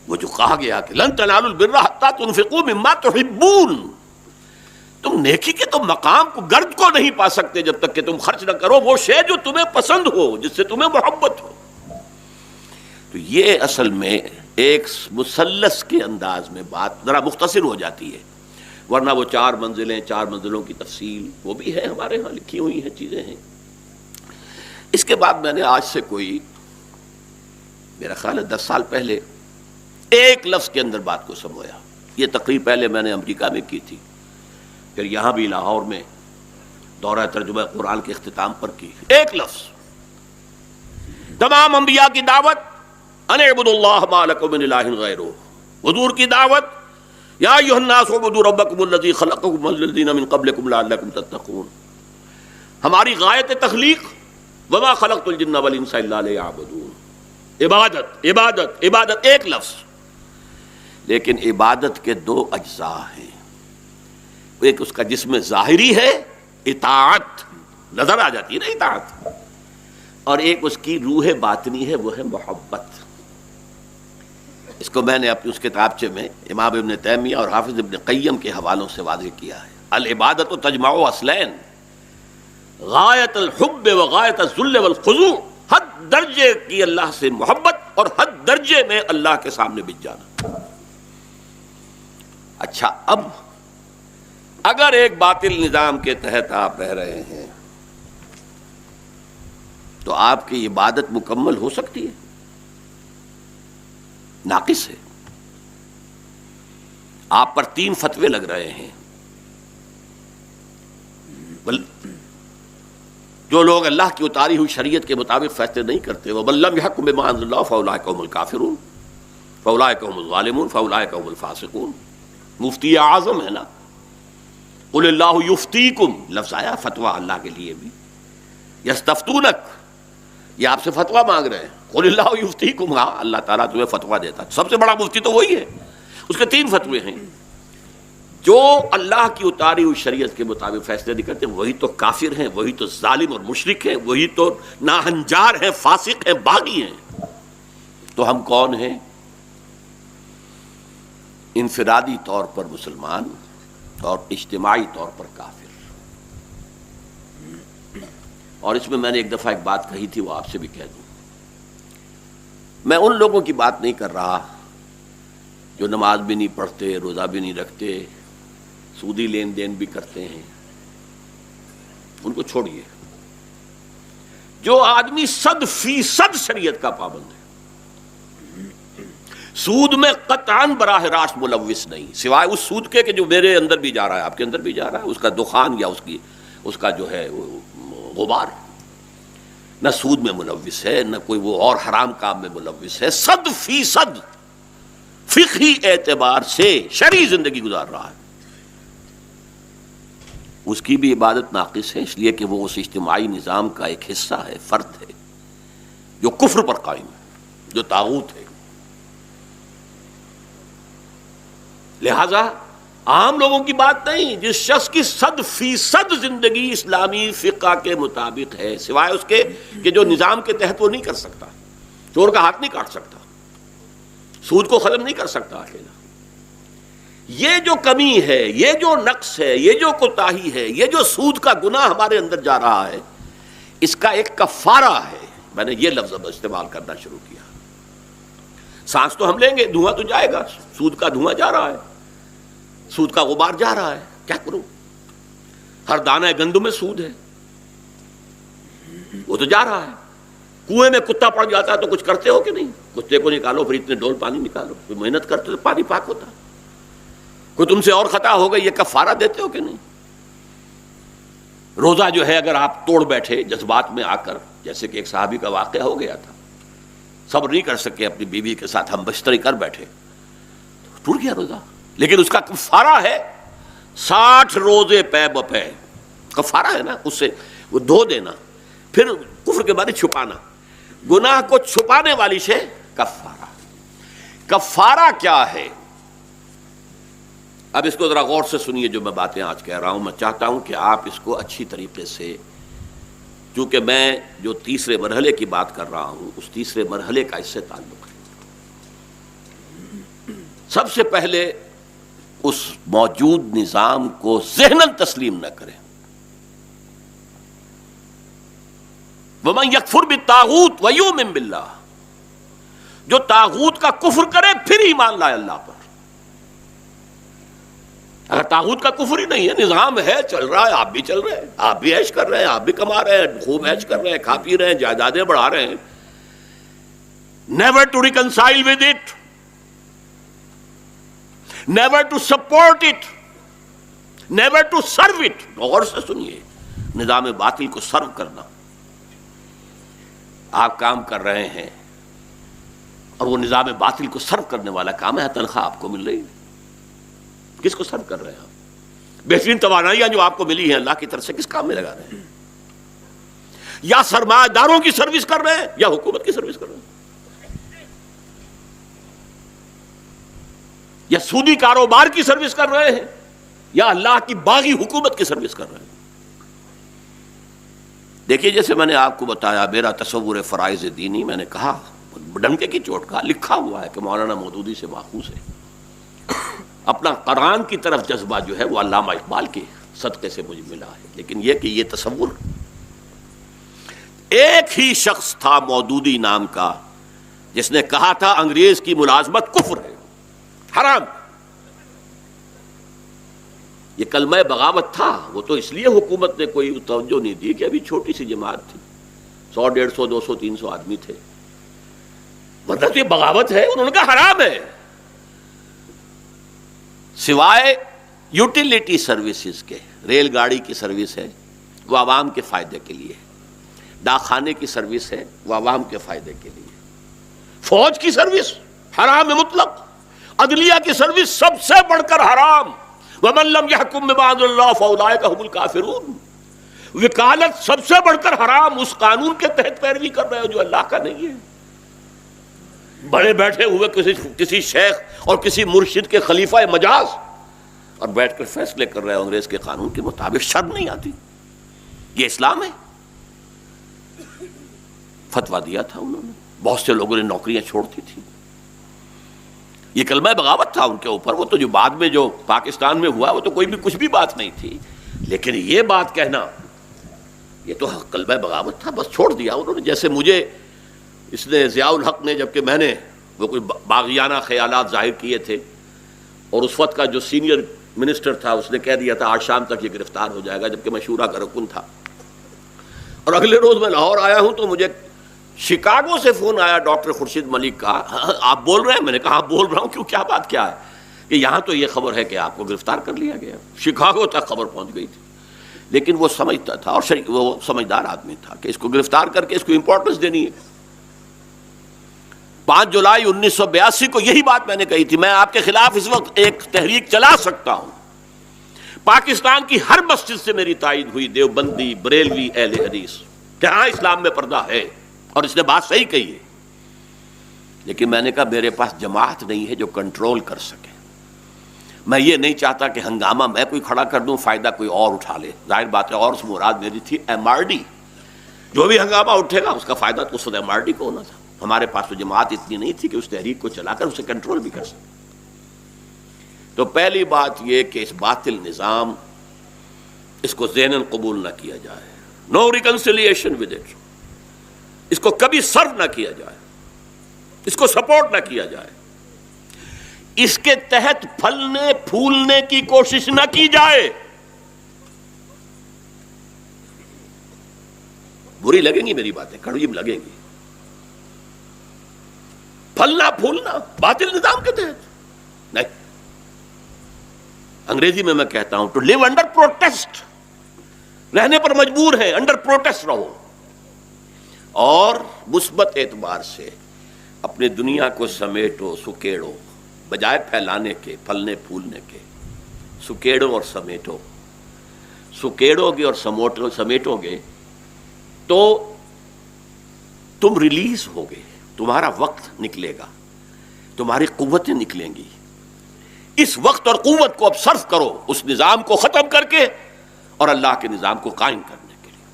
وہ جو کہا گیا کہ لن تنالوا البر حتى تنفقوا مما تحبون. تم نیکی کے تو مقام کو، گرد کو نہیں پا سکتے جب تک کہ تم خرچ نہ کرو وہ شے جو تمہیں پسند ہو، جس سے تمہیں محبت ہو. تو یہ اصل میں ایک مثلث کے انداز میں بات ذرا مختصر ہو جاتی ہے، ورنہ وہ 4 منزلیں، 4 منزلوں کی تفصیل وہ بھی ہے، ہمارے ہاں لکھی ہوئی ہیں، چیزیں ہیں. اس کے بعد میں نے آج سے کوئی میرا خیال ہے 10 سال پہلے ایک لفظ کے اندر بات کو سمویا. یہ تقریر پہلے میں نے امریکہ میں کی تھی، پھر یہاں بھی لاہور میں دورہ ترجمہ قرآن کے اختتام پر کی. ایک لفظ، تمام انبیاء کی دعوت ان اعبدوا اللہ ما لکم من الہ غیرہ. حضور کی دعوت یا ایھا الناس اعبدوا ربکم الذی خلقکم والذین من قبلکم لعلکم تتقون. ہماری غایت تخلیق وما خلقت الجن والانس الا لیعبدون. عبادت عبادت عبادت ایک لفظ، لیکن عبادت کے دو اجزاء ہیں. ایک اس کا جسم ظاہری ہے اطاعت، نظر آ جاتی ہے نا اطاعت، اور ایک اس کی روح باطنی ہے، وہ ہے محبت. اس کو میں نے اپنی اس کتابچے میں امام ابن تیمیہ اور حافظ ابن قیم کے حوالوں سے واضح کیا ہے. العبادت تجمع اصلین، غایت الحب و غایت الذل والخضوع، حد درجے کی اللہ سے محبت اور حد درجے میں اللہ کے سامنے بچ جانا. اچھا، اب اگر ایک باطل نظام کے تحت آپ رہ رہے ہیں تو آپ کی عبادت مکمل ہو سکتی ہے؟ ناقص ہے. آپ پر 3 فتوے لگ رہے ہیں. جو لوگ اللہ کی اتاری ہوئی شریعت کے مطابق فیصلے نہیں کرتے، وَمَن لَّمْ يَحْكُم بِمَا أَنزَلَ اللَّهُ فَأُولَٰئِكَ هُمُ الْكَافِرُونَ فَأُولَٰئِكَ هُمُ الظَّالِمُونَ فَأُولَٰئِكَ هُمُ الْفَاسِقُونَ. مفتی اعظم ہے نا، قُلِ اللَّهُ يُفْتِيكُم، لفظ آیا فتویٰ اللہ کے لیے بھی. يَسْتَفْتُونَكَ، یہ آپ سے فتویٰ مانگ رہے ہیں. قُلِ اللَّهُ يُفْتِيكُم، ہاں اللہ تعالیٰ تمہیں فتویٰ دیتا. سب سے بڑا مفتی تو وہی ہے. اس کے 3 فتوے ہیں. جو اللہ کی اتاری ہوئی شریعت کے مطابق فیصلے نہیں کرتے وہی تو کافر ہیں، وہی تو ظالم اور مشرک ہیں، وہی تو ناہنجار ہیں، فاسق ہیں، باغی ہیں. تو ہم کون ہیں؟ انفرادی طور پر مسلمان اور اجتماعی طور پر کافر. اور اس میں نے ایک دفعہ ایک بات کہی تھی، وہ آپ سے بھی کہہ دوں. میں ان لوگوں کی بات نہیں کر رہا جو نماز بھی نہیں پڑھتے، روزہ بھی نہیں رکھتے، سودی لین دین بھی کرتے ہیں. ان کو چھوڑیے. جو آدمی 100% شریعت کا پابند ہے، سود میں قطعاً براہ راست ملوث نہیں، سوائے اس سود کے کہ جو میرے اندر بھی جا رہا ہے، آپ کے اندر بھی جا رہا ہے، اس کا دخان یا اس کا جو ہے غبار. نہ سود میں ملوث ہے، نہ کوئی وہ اور حرام کام میں ملوث ہے. 100% فقہی اعتبار سے شرعی زندگی گزار رہا ہے. اس کی بھی عبادت ناقص ہے، اس لیے کہ وہ اس اجتماعی نظام کا ایک حصہ ہے، فرد ہے، جو کفر پر قائم ہے، جو طاغوت ہے. لہذا عام لوگوں کی بات نہیں. جس شخص کی 100% زندگی اسلامی فقہ کے مطابق ہے، سوائے اس کے کہ جو نظام کے تحت وہ نہیں کر سکتا، چور کا ہاتھ نہیں کاٹ سکتا، سود کو ختم نہیں کر سکتا اکیلا. یہ جو کمی ہے، یہ جو نقص ہے، یہ جو کوتاہی ہے، یہ جو سود کا گناہ ہمارے اندر جا رہا ہے، اس کا ایک کفارہ ہے. میں نے یہ لفظ اب استعمال کرنا شروع کیا. سانس تو ہم لیں گے، دھواں تو جائے گا. سود کا دھواں جا رہا ہے، سود کا غبار جا رہا ہے. کیا کروں؟ ہر دانہ گندم میں سود ہے، وہ تو جا رہا ہے. کنویں میں کتا پڑ جاتا ہے تو کچھ کرتے ہو کہ نہیں؟ کتے کو نکالو، پھر اتنے ڈول پانی نکالو، پھر محنت کرتے تو پانی پاک ہوتا. کوئی تم سے اور خطا ہو گئی، یہ کفارہ دیتے ہو کہ نہیں؟ روزہ جو ہے اگر آپ توڑ بیٹھے جذبات میں آ کر، جیسے کہ ایک صحابی کا واقعہ ہو گیا تھا، صبر نہیں کر سکے، اپنی بیوی کے ساتھ ہم بستری کر بیٹھے، ٹوٹ گیا روزہ. لیکن اس کا کفارہ ہے 60 روزے پے بپے. کفارہ ہے نا، اس سے وہ دھو دینا، پھر کفر کے بارے چھپانا، گناہ کو چھپانے والی سے کفارہ. کفارہ کیا ہے؟ اب اس کو ذرا غور سے سنیے. جو میں باتیں آج کہہ رہا ہوں، میں چاہتا ہوں کہ آپ اس کو اچھی طریقے سے، چونکہ میں جو تیسرے مرحلے کی بات کر رہا ہوں، اس تیسرے مرحلے کا اس سے تعلق ہے. سب سے پہلے اس موجود نظام کو ذہناً تسلیم نہ کریں. وَمَن يَكْفُرْ بِالطَّاغُوتِ وَيُؤْمِن بِاللَّهِ، جو طاغوت کا کفر کرے پھر ایمان لائے اللہ پر. اگر طاغوت کا کفر ہی نہیں ہے، نظام ہے، چل رہا ہے، آپ بھی چل رہے ہیں، آپ بھی عیش کر رہے ہیں، آپ بھی کما رہے ہیں، خوب عیش کر رہے ہیں، کھا پی رہے ہیں، جائیدادیں بڑھا رہے ہیں. Never to reconcile with it, never to support it, never to serve it. غور سے سنیے. نظام باطل کو سرو کرنا. آپ کام کر رہے ہیں اور وہ نظام باطل کو سرو کرنے والا کام ہے، تنخواہ آپ کو مل رہی ہے، کس کو سرو کر رہے ہیں آپ؟ بہترین توانائیاں جو آپ کو ملی ہیں اللہ کی طرف سے کس کام میں لگا رہے ہیں؟ یا سرمایہ داروں کی سروس کر رہے ہیں یا حکومت کی سروس کر رہے ہیں، یا سودی کاروبار کی سروس کر رہے ہیں یا اللہ کی باغی حکومت کی سروس کر رہے ہیں؟ دیکھیے جیسے میں نے آپ کو بتایا میرا تصور فرائض دینی، میں نے کہا ڈنکے کی چوٹ کا لکھا ہوا ہے کہ مولانا مودودی سے ماخوذ ہے. اپنا قرآن کی طرف جذبہ جو ہے وہ علامہ اقبال کے صدقے سے مجھے ملا ہے، لیکن یہ کہ یہ تصور ایک ہی شخص تھا مودودی نام کا جس نے کہا تھا انگریز کی ملازمت کفر ہے، حرام. یہ کلمہ بغاوت تھا، وہ تو اس لیے حکومت نے کوئی توجہ نہیں دی کہ ابھی چھوٹی سی جماعت تھی، 100 150 200 300 آدمی تھے، مطلب یہ بغاوت ہے. انہوں نے کہا حرام ہے. سوائے یوٹیلیٹی سروسز کے، ریل گاڑی کی سروس ہے وہ عوام کے فائدے کے لیے، ڈاک خانے کی سروس ہے وہ عوام کے فائدے کے لیے، فوج کی سروس حرام مطلق، عدلیہ کی سروس سب سے بڑھ کر حرام. وَمَن لَّمْ يَحْكُم بِمَا أَنزَلَ اللَّهُ فَأُولَٰئِكَ هُمُ الْكَافِرُونَ. وکالت سب سے بڑھ کر حرام، اس قانون کے تحت پیروی کر رہے ہو جو اللہ کا نہیں ہے. بڑے بیٹھے ہوئے کسی شیخ اور کسی مرشد کے خلیفہ مجاز اور بیٹھ کر فیصلے کر رہے ہو انگریز کے قانون کے مطابق، شرم نہیں آتی؟ یہ اسلام ہے؟ فتویٰ دیا تھا انہوں نے، بہت سے لوگوں نے نوکریاں چھوڑ دی تھی. یہ کلمہ بغاوت تھا ان کے اوپر. وہ تو جو بعد میں جو پاکستان میں ہوا وہ تو کوئی بھی کچھ بھی بات نہیں تھی، لیکن یہ بات کہنا یہ تو کلمہ بغاوت تھا. بس چھوڑ دیا انہوں نے. جیسے مجھے اس نے ضیاء الحق نے، جبکہ میں نے وہ کوئی باغیانہ خیالات ظاہر کیے تھے اور اس وقت کا جو سینئر منسٹر تھا اس نے کہہ دیا تھا آج شام تک یہ گرفتار ہو جائے گا، جبکہ میں شورا کا رکن تھا. اور اگلے روز میں لاہور آیا ہوں تو مجھے شکاگو سے فون آیا ڈاکٹر خورشید ملک کا، آپ بول رہے ہیں؟ میں نے کہا بول رہا ہوں. کیوں، کیا بات کیا ہے؟ کہ یہاں تو یہ خبر ہے کہ آپ کو گرفتار کر لیا گیا. شکاگو تک خبر پہنچ گئی تھی، لیکن وہ سمجھتا تھا اور وہ سمجھدار آدمی تھا کہ اس کو گرفتار کر کے اس کو امپورٹنس دینی ہے. 5 جولائی 1982 کو یہی بات میں نے کہی تھی. میں آپ کے خلاف اس وقت ایک تحریک چلا سکتا ہوں. پاکستان کی ہر مسجد سے میری تائید ہوئی، دیوبندی، بریلوی، اہل حدیث، کہ ہاں اسلام میں پردہ ہے اور اس نے بات صحیح کہی ہے. لیکن میں نے کہا میرے پاس جماعت نہیں ہے جو کنٹرول کر سکے. میں یہ نہیں چاہتا کہ ہنگامہ میں کوئی کھڑا کر دوں، فائدہ کوئی اور اٹھا لے. ظاہر بات ہے، اور اس مراد میری تھی MRD. جو بھی ہنگامہ اٹھے گا اس کا فائدہ تو اس وقت MRD کو ہونا تھا. ہمارے پاس تو جماعت اتنی نہیں تھی کہ اس تحریک کو چلا کر اسے کنٹرول بھی کر سکے. تو پہلی بات یہ کہ اس باطل نظام اس کو ذہناً قبول نہ کیا جائے. نو ریکنسیلیشن ود اٹ. اس کو کبھی سرو نہ کیا جائے، اس کو سپورٹ نہ کیا جائے، اس کے تحت پھلنے پھولنے کی کوشش نہ کی جائے. بری لگیں گی میری باتیں، کڑوی لگیں گی. پھلنا پھولنا باطل نظام کے تحت نہیں. انگریزی میں کہتا ہوں ٹو لیو انڈر پروٹیسٹ، رہنے پر مجبور ہیں، انڈر پروٹیسٹ رہو. اور مثبت اعتبار سے اپنے دنیا کو سمیٹو، سکیڑو، بجائے پھیلانے کے، پھلنے پھولنے کے. سکیڑو اور سمیٹو. سکیڑو گے اور سمیٹو گے تو تم ریلیز ہوگے، تمہارا وقت نکلے گا، تمہاری قوتیں نکلیں گی. اس وقت اور قوت کو اب صرف کرو اس نظام کو ختم کر کے اور اللہ کے نظام کو قائم کرنے کے لیے.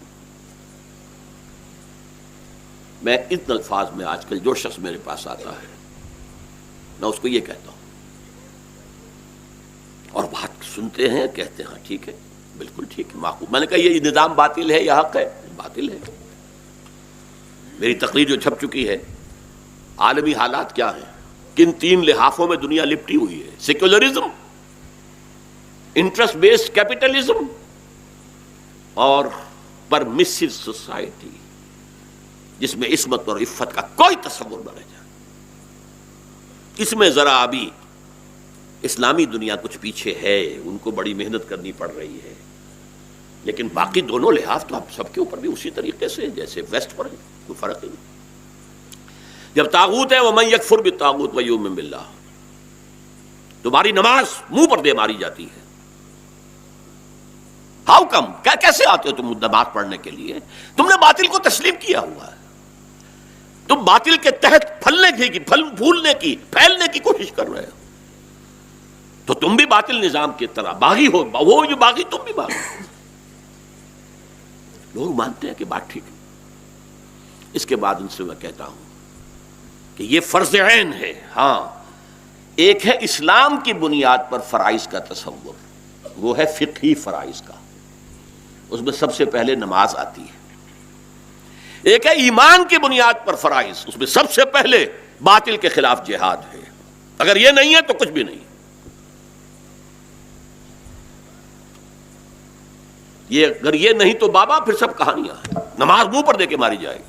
میں اتنے الفاظ میں آج کل جو شخص میرے پاس آتا ہے میں اس کو یہ کہتا ہوں، اور بات سنتے ہیں، کہتے ہیں ہاں ٹھیک ہے، بالکل ٹھیک ہے، معقول. میں نے کہا یہ نظام باطل ہے یا حق ہے؟ باطل ہے. میری تقریر جو چھپ چکی ہے، عالمی حالات کیا ہیں، کن 3 لحافوں میں دنیا لپٹی ہوئی ہے: سیکولرزم، انٹرسٹ بیسڈ کیپٹلزم اور پرمیسو سوسائٹی، جس میں عصمت اور عفت کا کوئی تصور نہ رہ جائے. اس میں ذرا ابھی اسلامی دنیا کچھ پیچھے ہے، ان کو بڑی محنت کرنی پڑ رہی ہے، لیکن باقی دونوں لحاظ تو آپ سب کے اوپر بھی اسی طریقے سے جیسے ویسٹ پر ہے، کوئی فرق نہیں. جب طاغوت ہے وَمَن يَكْفُرْ بِالطَّاغُوتِ وَيُؤْمِن بِاللَّهِ، تمہاری نماز منہ پر دے ماری جاتی ہے. How come? کیسے آتے ہو تم نماز پڑھنے کے لیے؟ تم نے باطل کو تسلیم کیا ہوا ہے. تم باطل کے تحت پھولنے کی پھیلنے کی کوشش کر رہے ہو. تو تم بھی باطل نظام کی طرح باغی ہو. وہ جو باغی تم بھی باغی ہو. لوگ مانتے ہیں کہ بات ٹھیک ہے. اس کے بعد ان سے میں کہتا ہوں کہ یہ فرض عین ہے. ہاں، ایک ہے اسلام کی بنیاد پر فرائض کا تصور، وہ ہے فقہی فرائض کا. اس میں سب سے پہلے نماز آتی ہے. ایک ہے ایمان کی بنیاد پر فرائض، اس میں سب سے پہلے باطل کے خلاف جہاد ہے. اگر یہ نہیں ہے تو کچھ بھی نہیں. اگر یہ نہیں تو بابا پھر سب کہانیاں ہیں. نماز منہ پر دے کے ماری جائے گی.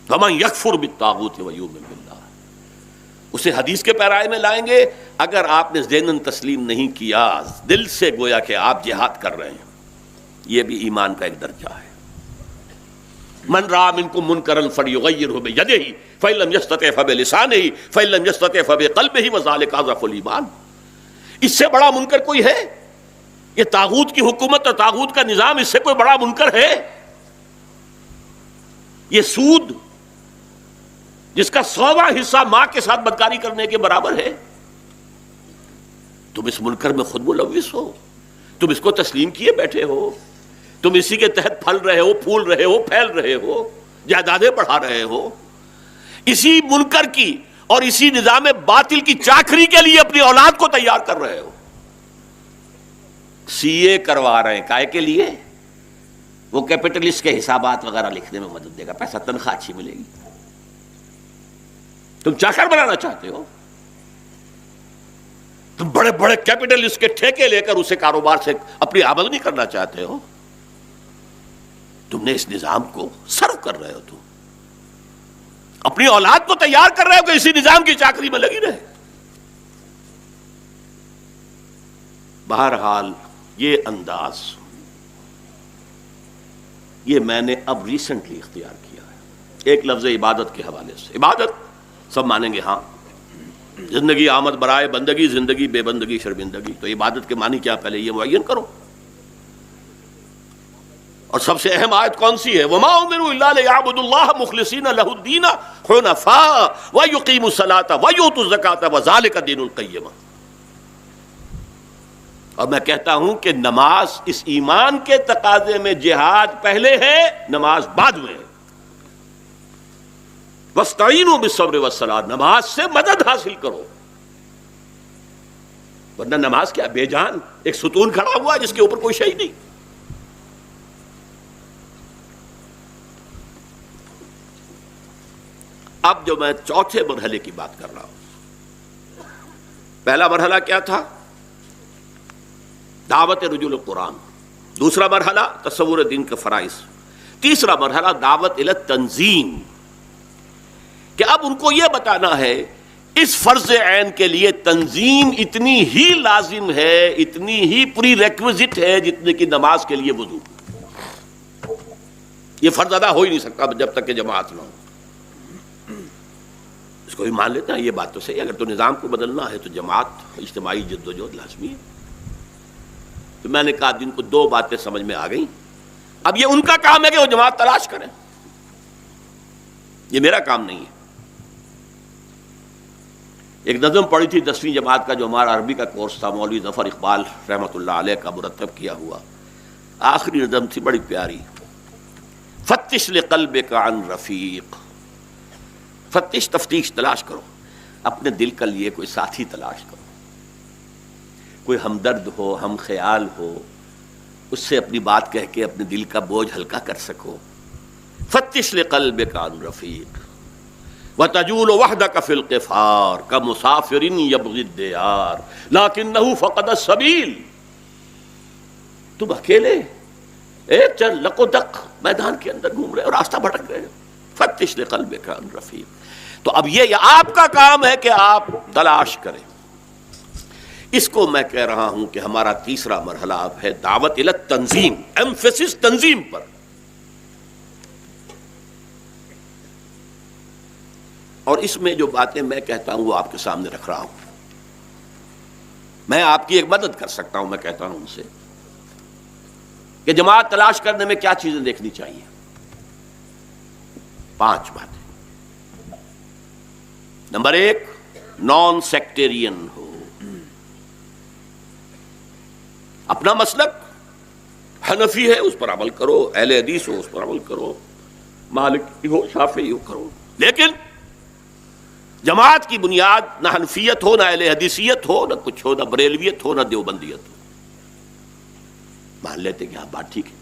وَمَن يَكْفُرْ بِالطَّاغُوتِ وَيُؤْمِنْ بِاللَّهِ، اسے حدیث کے پیرائے میں لائیں گے. اگر آپ نے ذہناً تسلیم نہیں کیا، دل سے گویا کہ آپ جہاد کر رہے ہیں، یہ بھی ایمان کا ایک درجہ ہے. من رأى منكم منكرا فليغيره بيده فإن لم يستطع فبلسانه فإن لم يستطع فبقلبه وذلك أضعف الإيمان. اس سے بڑا منکر کوئی ہے؟ یہ طاغوت کی حکومت اور طاغوت کا نظام، اس سے کوئی بڑا منکر ہے؟ یہ سود جس کا 100واں حصہ ماں کے ساتھ بدکاری کرنے کے برابر ہے، تم اس منکر میں خود ملوث ہو. تم اس کو تسلیم کیے بیٹھے ہو. تم اسی کے تحت پھل رہے ہو، پھول رہے ہو، پھیل رہے ہو، جائیدادیں بڑھا رہے ہو. اسی منکر کی اور اسی نظام باطل کی چاکری کے لیے اپنی اولاد کو تیار کر رہے ہو. سی اے کروا رہے ہیں، کائے کے لیے؟ وہ کیپٹلسٹ کے حسابات وغیرہ لکھنے میں مدد دے گا، پیسہ تنخواہ اچھی ملے گی. تم چاکر بنانا چاہتے ہو؟ تم بڑے بڑے کیپٹلسٹ کے ٹھیکے لے کر اسے کاروبار سے اپنی آمدنی کرنا چاہتے ہو. تم نے اس نظام کو سرو کر رہے ہو. تم اپنی اولاد کو تیار کر رہے ہو کہ اسی نظام کی چاکری میں لگی رہے. بہرحال یہ انداز یہ میں نے اب ریسنٹلی اختیار کیا ہے. ایک لفظ عبادت کے حوالے سے. عبادت سب مانیں گے، ہاں. زندگی آمد برائے بندگی، زندگی بے بندگی شرمندگی. تو عبادت کے معنی کیا، پہلے یہ معین کرو. اور سب سے اہم آیت کون سی ہے؟ وَمَا أُمِرُوا إِلَّا لِيَعْبُدُوا اللَّهَ مُخْلِصِينَ لَهُ الدِّينَ حُنَفَاءَ وَيُقِيمُوا الصَّلَاةَ وَيُؤْتُوا الزَّكَاةَ وَذَلِكَ دِينُ الْقَيِّمَةِ. اور میں کہتا ہوں کہ نماز اس ایمان کے تقاضے میں جہاد پہلے ہے، نماز بعد میں ہے. وَاسْتَعِينُوا بِالصَّبْرِ وَالصَّلَاةِ، نماز سے مدد حاصل کرو. ورنہ نماز کیا بے جان ایک ستون کھڑا ہوا جس کے اوپر کوئی شے نہیں. اب جو میں چوتھے مرحلے کی بات کر رہا ہوں، پہلا مرحلہ کیا تھا؟ دعوت رجوع القرآن. دوسرا مرحلہ تصور دین کے فرائض. تیسرا مرحلہ دعوت الی تنظیم، کہ اب ان کو یہ بتانا ہے اس فرض عین کے لیے تنظیم اتنی ہی لازم ہے، اتنی ہی پری ریکویزٹ ہے جتنے کی نماز کے لیے وضو. یہ فرض ادا ہو ہی نہیں سکتا جب تک کہ جماعت نہ ہو. اس کو بھی مان لیتا ہے، یہ بات تو صحیح ہے. اگر تو نظام کو بدلنا ہے تو جماعت، اجتماعی جدوجہد لازمی ہے. تو میں نے کہا جن کو دو باتیں سمجھ میں آ گئیں، اب یہ ان کا کام ہے کہ وہ جماعت تلاش کریں، یہ میرا کام نہیں ہے. ایک نظم پڑھی تھی 10ویں جماعت کا جو ہمارا عربی کا کورس تھا، مولوی ظفر اقبال رحمۃ اللہ علیہ کا مرتب کیا ہوا. آخری نظم تھی بڑی پیاری، فتش لقلبک عن رفیق. فتش، تفتیش، تلاش کرو اپنے دل کے لیے کوئی ساتھی تلاش کرو، کوئی ہمدرد ہو، ہم خیال ہو، اس سے اپنی بات کہہ کے اپنے دل کا بوجھ ہلکا کر سکو. فتش لقلبک عن رفیق وتجول وحدک فی القفار کمسافر یبغی الدیار لکنہ فقد السبیل. تم اکیلے ایک چل لق و دق میدان کے اندر گھوم رہے اور راستہ بھٹک رہے. فتش لقلبک عن رفیق. تو اب یہ آپ کا کام ہے کہ آپ تلاش کریں. اس کو میں کہہ رہا ہوں کہ ہمارا تیسرا مرحلہ اب ہے دعوت الی تنظیم، ایمفیسس تنظیم پر. اور اس میں جو باتیں میں کہتا ہوں وہ آپ کے سامنے رکھ رہا ہوں. میں آپ کی ایک مدد کر سکتا ہوں. میں کہتا ہوں ان سے کہ جماعت تلاش کرنے میں کیا چیزیں دیکھنی چاہیے. 5 باتیں. نمبر 1، نان سیکٹیرین ہو. اپنا مسلک حنفی ہے اس پر عمل کرو، اہل حدیث ہو اس پر عمل کرو، مالکی ہو شافعی ہو کرو، لیکن جماعت کی بنیاد نہ حنفیت ہو، نہ اہل حدیثیت ہو، نہ کچھ ہو، نہ بریلویت ہو، نہ دیوبندیت ہو. مان لیتے کہ ہاں بات ٹھیک ہے.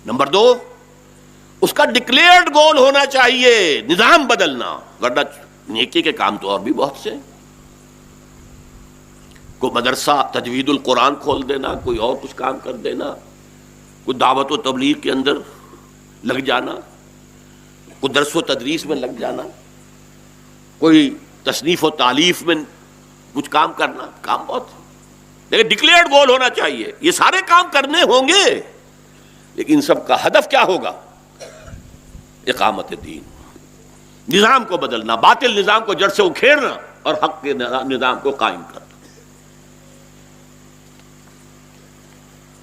نمبر 2، اس کا ڈکلیئرڈ گول ہونا چاہیے نظام بدلنا، ورنہ نیکی کے کام تو اور بھی بہت سے ہیں. کوئی مدرسہ تجوید القرآن کھول دینا، کوئی اور کچھ کام کر دینا، کوئی دعوت و تبلیغ کے اندر لگ جانا، کوئی درس و تدریس میں لگ جانا، کوئی تصنیف و تالیف میں کچھ کام کرنا. کام بہت ہے لیکن ڈکلیئرڈ گول ہونا چاہیے. یہ سارے کام کرنے ہوں گے لیکن ان سب کا ہدف کیا ہوگا؟ اقامت دین، نظام کو بدلنا، باطل نظام کو جڑ سے اکھیڑنا اور حق کے نظام کو قائم کرنا.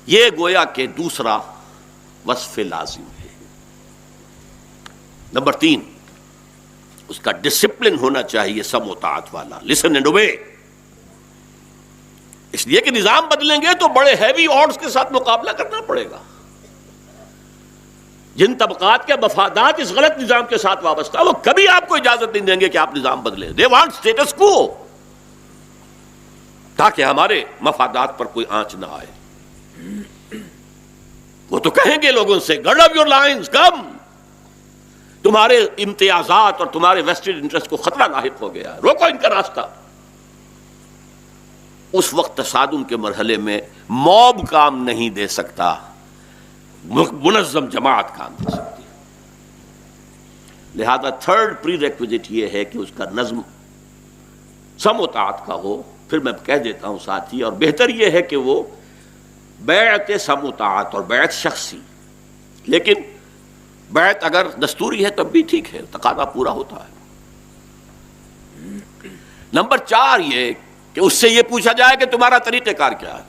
یہ گویا کہ دوسرا وصف لازم ہے. نمبر 3، اس کا ڈسپلن ہونا چاہیے سم و طاعت والا، لسن اینڈ اوبے. اس لیے کہ نظام بدلیں گے تو بڑے ہیوی آڈز کے ساتھ مقابلہ کرنا پڑے گا. جن طبقات کے مفادات اس غلط نظام کے ساتھ وابستہ وہ کبھی آپ کو اجازت نہیں دیں گے کہ آپ نظام بدلیں. دے وانٹ اسٹیٹس کو، تاکہ ہمارے مفادات پر کوئی آنچ نہ آئے. وہ تو کہیں گے لوگوں سے گرڈ اپ یور لائنز، کم، تمہارے امتیازات اور تمہارے ویسٹڈ انٹرسٹ کو خطرہ لاحق ہو گیا، روکو ان کا راستہ. اس وقت تصادم کے مرحلے میں موب کام نہیں دے سکتا، منظم جماعت کام دے سکتی ہے. لہذا 3rd پری ریکویزٹ یہ ہے کہ اس کا نظم سم و طاعت کا ہو. پھر میں کہہ دیتا ہوں ساتھی، اور بہتر یہ ہے کہ وہ بیعت سم و طاعت اور بیعت شخصی، لیکن بیعت اگر دستوری ہے تب بھی ٹھیک ہے، تقاضا پورا ہوتا ہے. نمبر 4 یہ کہ اس سے یہ پوچھا جائے کہ تمہارا طریقہ کار کیا ہے،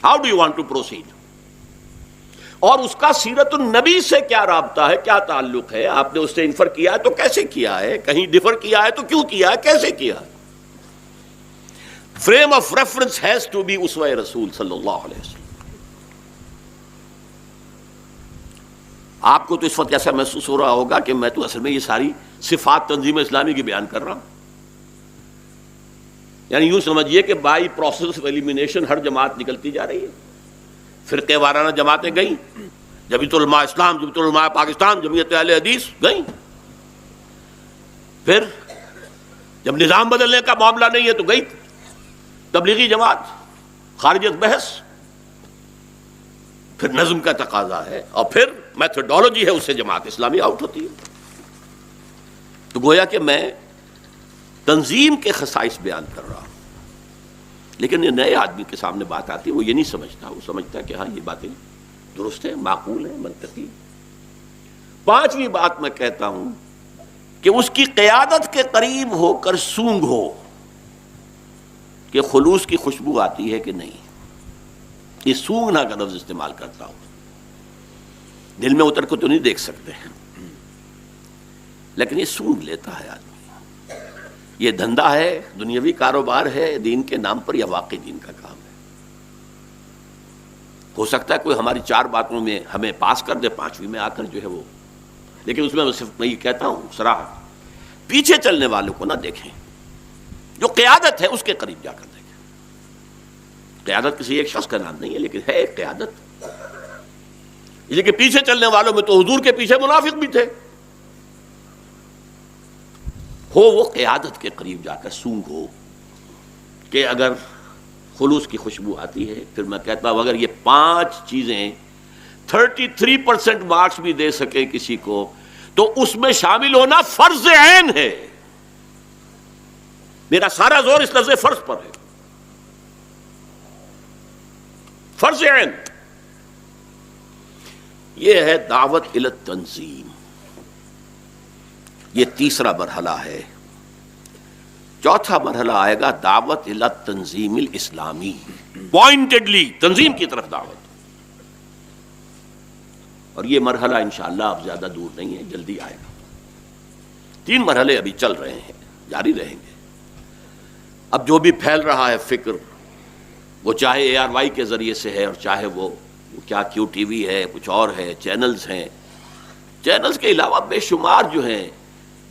how do you want to proceed, اور اس کا سیرت النبی سے کیا رابطہ ہے، کیا تعلق ہے. آپ نے اس سے انفر کیا ہے تو کیسے کیا ہے، کہیں ڈفر کیا ہے تو کیوں کیا ہے، کیسے کیا ہے. Frame of reference has to be اسوہ رسول صلی اللہ علیہ وسلم. آپ کو تو اس وقت ایسا محسوس ہو رہا ہوگا کہ میں تو اصل میں یہ ساری صفات تنظیم اسلامی کی بیان کر رہا ہوں. یعنی یوں سمجھیے کہ بائی پروسیس آف ایلیمینیشن ہر جماعت نکلتی جا رہی ہے. فرقے وارانہ جماعتیں گئیں، جمعیت علماء اسلام، جمعیت علماء پاکستان، جمعیت اہل حدیث گئیں. پھر جب نظام بدلنے کا معاملہ نہیں ہے تو گئی تبلیغی جماعت، خارج بحث. پھر نظم کا تقاضا ہے اور پھر میتھڈالوجی ہے، اس سے جماعت اسلامی آؤٹ ہوتی ہے. تو گویا کہ میں تنظیم کے خصائص بیان کر رہا ہوں، لیکن یہ نئے آدمی کے سامنے بات آتی ہے وہ یہ نہیں سمجھتا، وہ سمجھتا ہے کہ ہاں یہ باتیں درست ہیں، معقول ہیں، منطقی. 5ویں بات میں کہتا ہوں کہ اس کی قیادت کے قریب ہو کر سونگ ہو کہ خلوص کی خوشبو آتی ہے کہ نہیں. یہ سونگنا کا لفظ استعمال کرتا ہوں، دل میں اتر کو تو نہیں دیکھ سکتے لیکن یہ سونگ لیتا ہے آدمی. یہ دھندا ہے، دنیاوی کاروبار ہے، دین کے نام پر یا واقعی دین کا کام ہے. ہو سکتا ہے کوئی ہماری 4 باتوں میں ہمیں پاس کر دے، 5ویں میں آ کر جو ہے وہ، لیکن اس میں صرف میں یہ کہتا ہوں صراحت، پیچھے چلنے والوں کو نہ دیکھیں، جو قیادت ہے اس کے قریب جا کر دیکھیں. قیادت کسی ایک شخص کا نام نہیں ہے لیکن ہے ایک قیادت. لیکن پیچھے چلنے والوں میں تو حضور کے پیچھے منافق بھی تھے. ہو وہ قیادت کے قریب جا کر سونگ ہو کہ اگر خلوص کی خوشبو آتی ہے. پھر میں کہتا ہوں اگر یہ 5 چیزیں 33% مارکس بھی دے سکے کسی کو تو اس میں شامل ہونا فرض عین ہے. میرا سارا زور اس لفظ فرض پر ہے، فرض عین. یہ ہے دعوت الی التنظیم. یہ تیسرا مرحلہ ہے. چوتھا مرحلہ آئے گا دعوت الی تنظیم الاسلامی، پوائنٹڈلی تنظیم کی طرف دعوت. اور یہ مرحلہ انشاءاللہ اب زیادہ دور نہیں ہے، جلدی آئے گا. 3 مرحلے ابھی چل رہے ہیں، جاری رہیں گے. اب جو بھی پھیل رہا ہے فکر، وہ چاہے ARY کے ذریعے سے ہے اور چاہے وہ کیا QTV ہے، کچھ اور ہے، چینلز ہیں. چینلز کے علاوہ بے شمار جو ہیں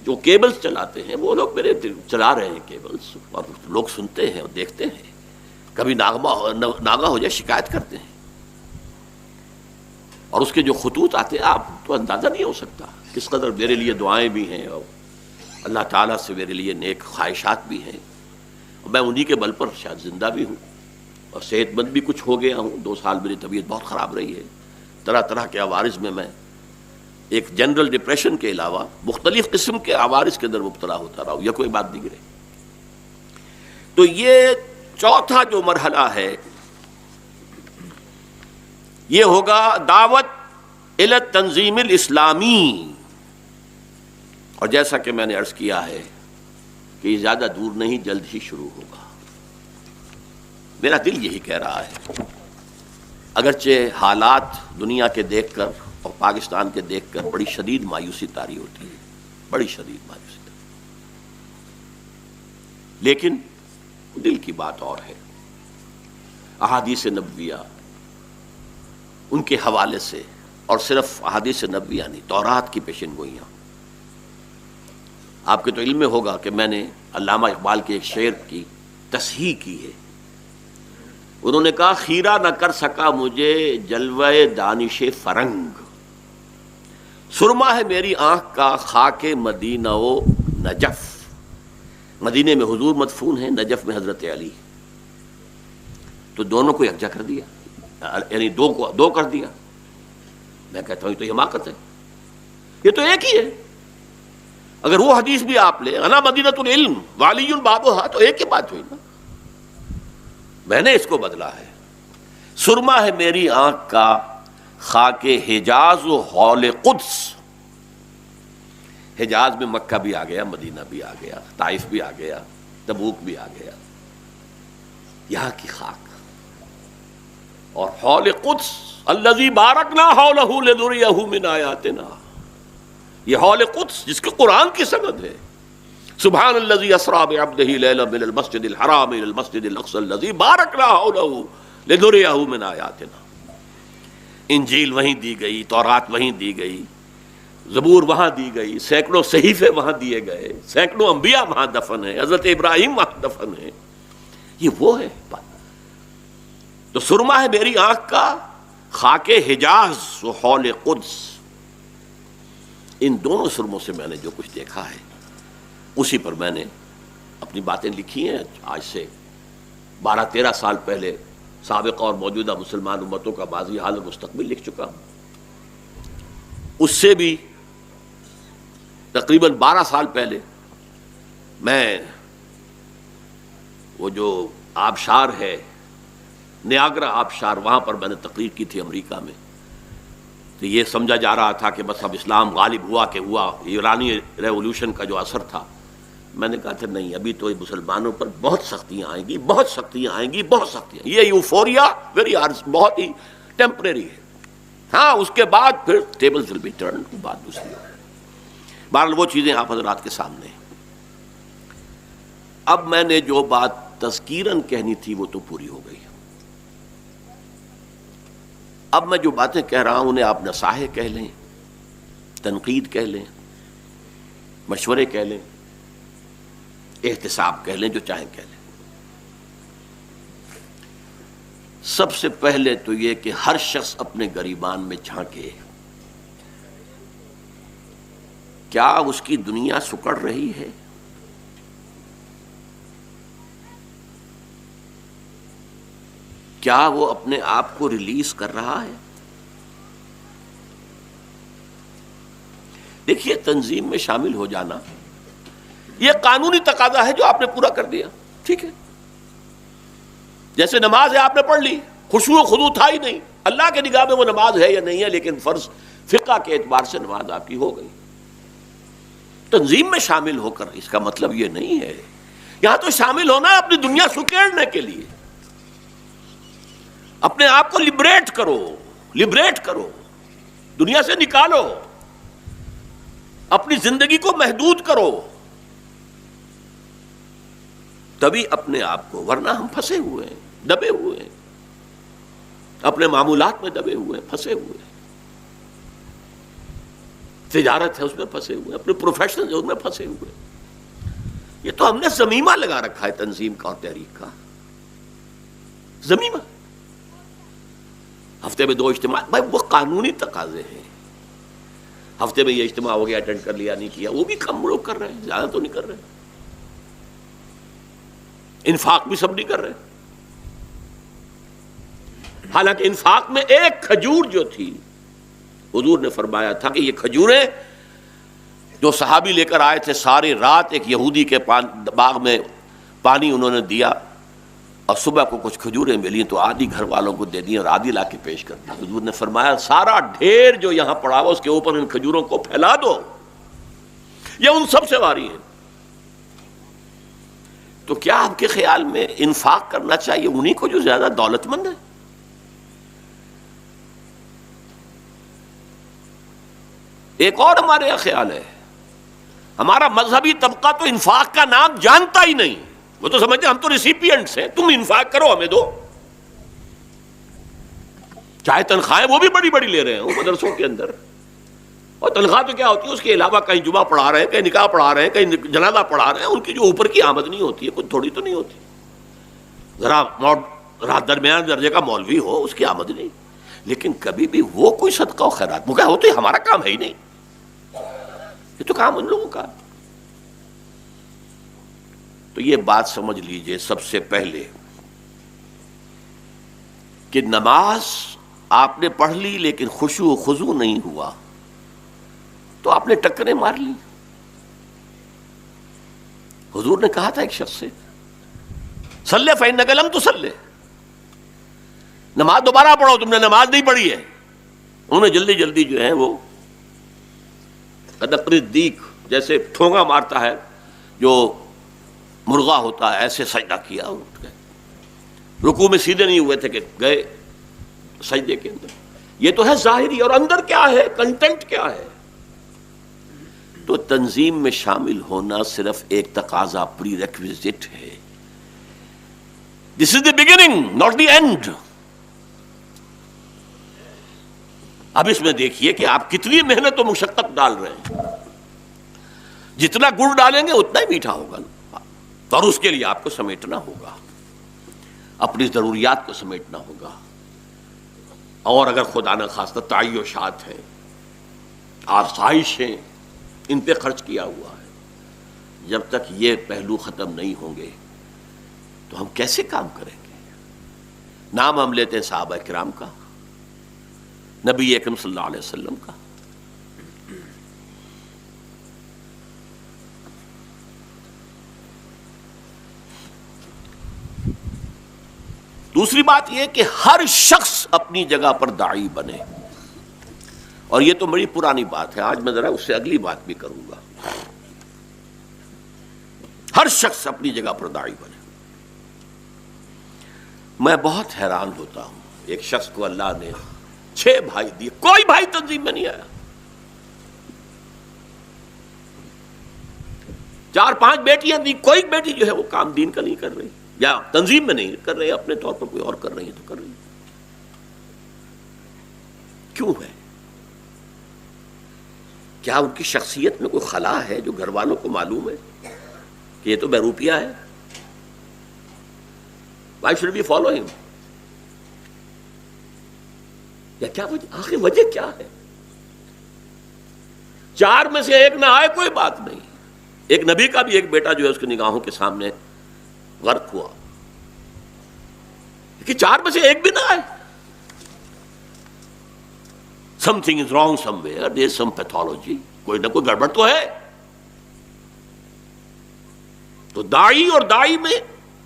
جو کیبلز چلاتے ہیں، وہ لوگ میرے چلا رہے ہیں کیبلز، اور لوگ سنتے ہیں اور دیکھتے ہیں. کبھی ناغہ ہو جائے شکایت کرتے ہیں، اور اس کے جو خطوط آتے ہیں آپ تو اندازہ نہیں ہو سکتا کس قدر میرے لیے دعائیں بھی ہیں اور اللہ تعالیٰ سے میرے لیے نیک خواہشات بھی ہیں. اور میں انہی کے بل پر شاید زندہ بھی ہوں اور صحت مند بھی کچھ ہو گیا ہوں. 2 سال میری طبیعت بہت خراب رہی ہے، طرح طرح کے عوارض میں ایک جنرل ڈپریشن کے علاوہ مختلف قسم کے عوارض کے اندر مبتلا ہوتا رہا ہوں، یہ کوئی بات نہیں گرے. تو یہ چوتھا جو مرحلہ ہے یہ ہوگا دعوت الی التنظیم الاسلامی. اور جیسا کہ میں نے عرض کیا ہے کہ یہ زیادہ دور نہیں، جلد ہی شروع ہوگا. میرا دل یہی کہہ رہا ہے، اگرچہ حالات دنیا کے دیکھ کر اور پاکستان کے دیکھ کر بڑی شدید مایوسی طاری ہوتی ہے، بڑی شدید مایوسی طاری، لیکن دل کی بات اور ہے. احادیث نبویہ ان کے حوالے سے، اور صرف احادیث نبویہ نہیں، تورات کی پیشن گوئیاں. آپ کے تو علم میں ہوگا کہ میں نے علامہ اقبال کے ایک شعر کی تصحیح کی ہے. انہوں نے کہا خیرہ نہ کر سکا مجھے جلوہ دانش فرنگ، سرما ہے میری آنکھ کا خاک مدینہ و نجف. مدینے میں حضور مدفون ہیں، نجف میں حضرت علی، تو دونوں کو یکجا کر دیا، یعنی دو کر دیا. میں کہتا ہوں یہ تو حماقت ہے، یہ تو ایک ہی ہے. اگر وہ حدیث بھی آپ لیں انا مدینۃ العلم وعلی بابھا، تو ایک ہی بات ہوئی نا. میں نے اس کو بدلا ہے، سرما ہے میری آنکھ کا خاک حجاز و حول قدس. حجاز میں مکہ بھی آ گیا، مدینہ بھی آ گیا، طائف بھی آ گیا، تبوک بھی آ گیا، یہاں کی خاک. اور حول قدس الذی بارکنا حولہ لنریہ من آیاتنا، یہ حول قدس جس کے قرآن کی سند ہے. سبحان الذی اسری بعبدہ لیلا من المسجد الحرام الی المسجد الاقصی الذی بارکنا حولہ لنریہ من آیاتنا. انجیل وہیں دی گئی، تورات وہیں دی گئی، زبور وہاں دی گئی، سینکڑوں صحیفے وہاں دیے گئے، سینکڑوں انبیاء وہاں دفن ہیں، حضرت ابراہیم وہاں دفن ہیں. یہ وہ ہے بات. تو سرما ہے میری آنکھ کا خاک حجاز و حول قدس. ان دونوں سرموں سے میں نے جو کچھ دیکھا ہے اسی پر میں نے اپنی باتیں لکھی ہیں. آج سے 12-13 سال پہلے سابقہ اور موجودہ مسلمان امتوں کا ماضی حال اور مستقبل لکھ چکا ہوں. اس سے بھی تقریباً 12 سال پہلے میں وہ جو آبشار ہے نیاگرا آبشار، وہاں پر میں نے تقریر کی تھی امریکہ میں. تو یہ سمجھا جا رہا تھا کہ بس اب اسلام غالب ہوا کہ ہوا، ایرانی ریولوشن کا جو اثر تھا. میں نے کہا تھا نہیں، ابھی تو مسلمانوں پر بہت سختیاں آئیں گی، بہت سختیاں آئیں گی، بہت سختیاں. یہ یوفوریا بہت ہی ٹیمپریری ہے. ہاں اس کے بعد پھر ٹیبلز ول بی ٹرن، بات دوسری ہے. بہرحال وہ چیزیں آپ حضرات کے سامنے ہیں. اب میں نے جو بات تذکیراً کہنی تھی وہ تو پوری ہو گئی. اب میں جو باتیں کہہ رہا ہوں انہیں آپ نصائح کہہ لیں، تنقید کہہ لیں، مشورے کہہ لیں، احتساب کہہ لیں، جو چاہیں کہہ لیں. سب سے پہلے تو یہ کہ ہر شخص اپنے گریبان میں جھانکے، کیا اس کی دنیا سکڑ رہی ہے؟ کیا وہ اپنے آپ کو ریلیز کر رہا ہے؟ دیکھیے تنظیم میں شامل ہو جانا یہ قانونی تقاضا ہے جو آپ نے پورا کر دیا، ٹھیک ہے. جیسے نماز ہے آپ نے پڑھ لی، خشوع و خضوع تھا ہی نہیں، اللہ کے نگاہ میں وہ نماز ہے یا نہیں ہے، لیکن فرض فقہ کے اعتبار سے نماز آپ کی ہو گئی. تنظیم میں شامل ہو کر اس کا مطلب یہ نہیں ہے، یہاں تو شامل ہونا ہے اپنی دنیا سکیڑنے کے لیے. اپنے آپ کو لبریٹ کرو، دنیا سے نکالو، اپنی زندگی کو محدود کرو، تبھی اپنے آپ کو، ورنہ ہم پھنسے ہوئے ہیں، دبے ہوئے ہیں، اپنے معمولات میں دبے ہوئے ہیں، پھنسے ہوئے ہیں. تجارت ہے اس میں پھنسے ہوئے، اپنے پروفیشن ہے اس میں پھنسے ہوئے. یہ تو ہم نے زمیمہ لگا رکھا ہے تنظیم کا اور تحریک کا، زمیمہ. ہفتے میں 2 اجتماع، بھائی وہ قانونی تقاضے ہیں. ہفتے میں یہ اجتماع ہو گیا، اٹینڈ کر لیا، نہیں کیا، وہ بھی کم لوگ کر رہے ہیں، زیادہ تو نہیں کر رہے. انفاق بھی سب نہیں کر رہے. حالانکہ انفاق میں ایک کھجور جو تھی، حضور نے فرمایا تھا کہ یہ کھجوریں جو صحابی لے کر آئے تھے، ساری رات ایک یہودی کے باغ میں پانی انہوں نے دیا، اور صبح کو کچھ کھجوریں ملی تو آدھی گھر والوں کو دے دی اور آدھی لا کے پیش کر دی. حضور نے فرمایا سارا ڈھیر جو یہاں پڑا ہوا اس کے اوپر ان کھجوروں کو پھیلا دو، یہ ان سب سے واری ہیں. تو کیا آپ کے خیال میں انفاق کرنا چاہیے انہی کو جو زیادہ دولت مند ہے؟ ایک اور ہمارے یہاں خیال ہے، ہمارا مذہبی طبقہ تو انفاق کا نام جانتا ہی نہیں. وہ تو سمجھتے ہم تو ریسیپینٹس ہیں، تم انفاق کرو ہمیں دو. چاہے تنخواہیں وہ بھی بڑی بڑی لے رہے ہیں وہ مدرسوں کے اندر، اور تنخواہ تو کیا ہوتی ہے اس کے علاوہ کہیں جمعہ پڑھا رہے ہیں، کہیں نکاح پڑھا رہے ہیں، کہیں جنازہ پڑھا رہے ہیں، ان کی جو اوپر کی آمدنی ہوتی ہے کچھ تھوڑی تو نہیں ہوتی. ذرا درمیان درجے کا مولوی ہو اس کی آمدنی، لیکن کبھی بھی وہ کوئی صدقہ و خیرات وہ کیا ہوتی ہے، ہمارا کام ہے ہی نہیں، یہ تو کام ان لوگوں کا. تو یہ بات سمجھ لیجئے سب سے پہلے کہ نماز آپ نے پڑھ لی لیکن خشوع و خضوع نہیں ہوا تو آپ نے ٹکریں مار لی. حضور نے کہا تھا ایک شخص سے، صلی فإنک لم تصلی، نماز دوبارہ پڑھو، تم نے نماز نہیں پڑھی ہے. انہوں نے جلدی جلدی جو ہے وہ قدقری دیک جیسے ٹھونگا مارتا ہے جو مرغا ہوتا ہے ایسے سجدہ کیا، اٹھ گئے. رکوع میں سیدھے نہیں ہوئے تھے کہ گئے سجدے کے اندر. یہ تو ہے ظاہری، اور اندر کیا ہے، کنٹینٹ کیا ہے. تو تنظیم میں شامل ہونا صرف ایک تقاضا، پری ریکویزٹ ہے. This is the beginning not the end. اب اس میں دیکھیے کہ آپ کتنی محنت و مشقت ڈال رہے ہیں. جتنا گڑ ڈالیں گے اتنا ہی میٹھا ہوگا، اور اس کے لیے آپ کو سمیٹنا ہوگا، اپنی ضروریات کو سمیٹنا ہوگا. اور اگر خدا نہ خواستہ تعیشات ہیں، آسائشیں، ان پہ خرچ کیا ہوا ہے، جب تک یہ پہلو ختم نہیں ہوں گے تو ہم کیسے کام کریں گے؟ نام ہم لیتے ہیں صحابہ کرام کا، نبی اکرم صلی اللہ علیہ وسلم کا. دوسری بات یہ کہ ہر شخص اپنی جگہ پر داعی بنے، اور یہ تو بڑی پرانی بات ہے، آج میں ذرا اس سے اگلی بات بھی کروں گا. ہر شخص اپنی جگہ پر داعی بنے. میں بہت حیران ہوتا ہوں، ایک شخص کو اللہ نے 6 بھائی دیے، کوئی بھائی تنظیم میں نہیں آیا. 4-5 بیٹیاں دی، کوئی بیٹی جو ہے وہ کام دین کا نہیں کر رہی، یا تنظیم میں نہیں کر رہے، اپنے طور پر کوئی اور کر رہی ہے تو کر رہی ہے. کیوں ہے؟ کیا ان کی شخصیت میں کوئی خلا ہے جو گھر والوں کو معلوم ہے کہ یہ تو بہروپیہ ہے؟ Why should we follow him؟ یا کیا وجہ، آخر وجہ کیا ہے؟ 4 میں سے ایک نہ آئے کوئی بات نہیں. ایک نبی کا بھی ایک بیٹا جو ہے اس کی نگاہوں کے سامنے غرق ہوا، کہ 4 میں سے ایک بھی نہ آئے. Something is wrong somewhere, there is some pathology، کوئی نہ کوئی گڑبڑ تو ہے. تو داعی اور داعی میں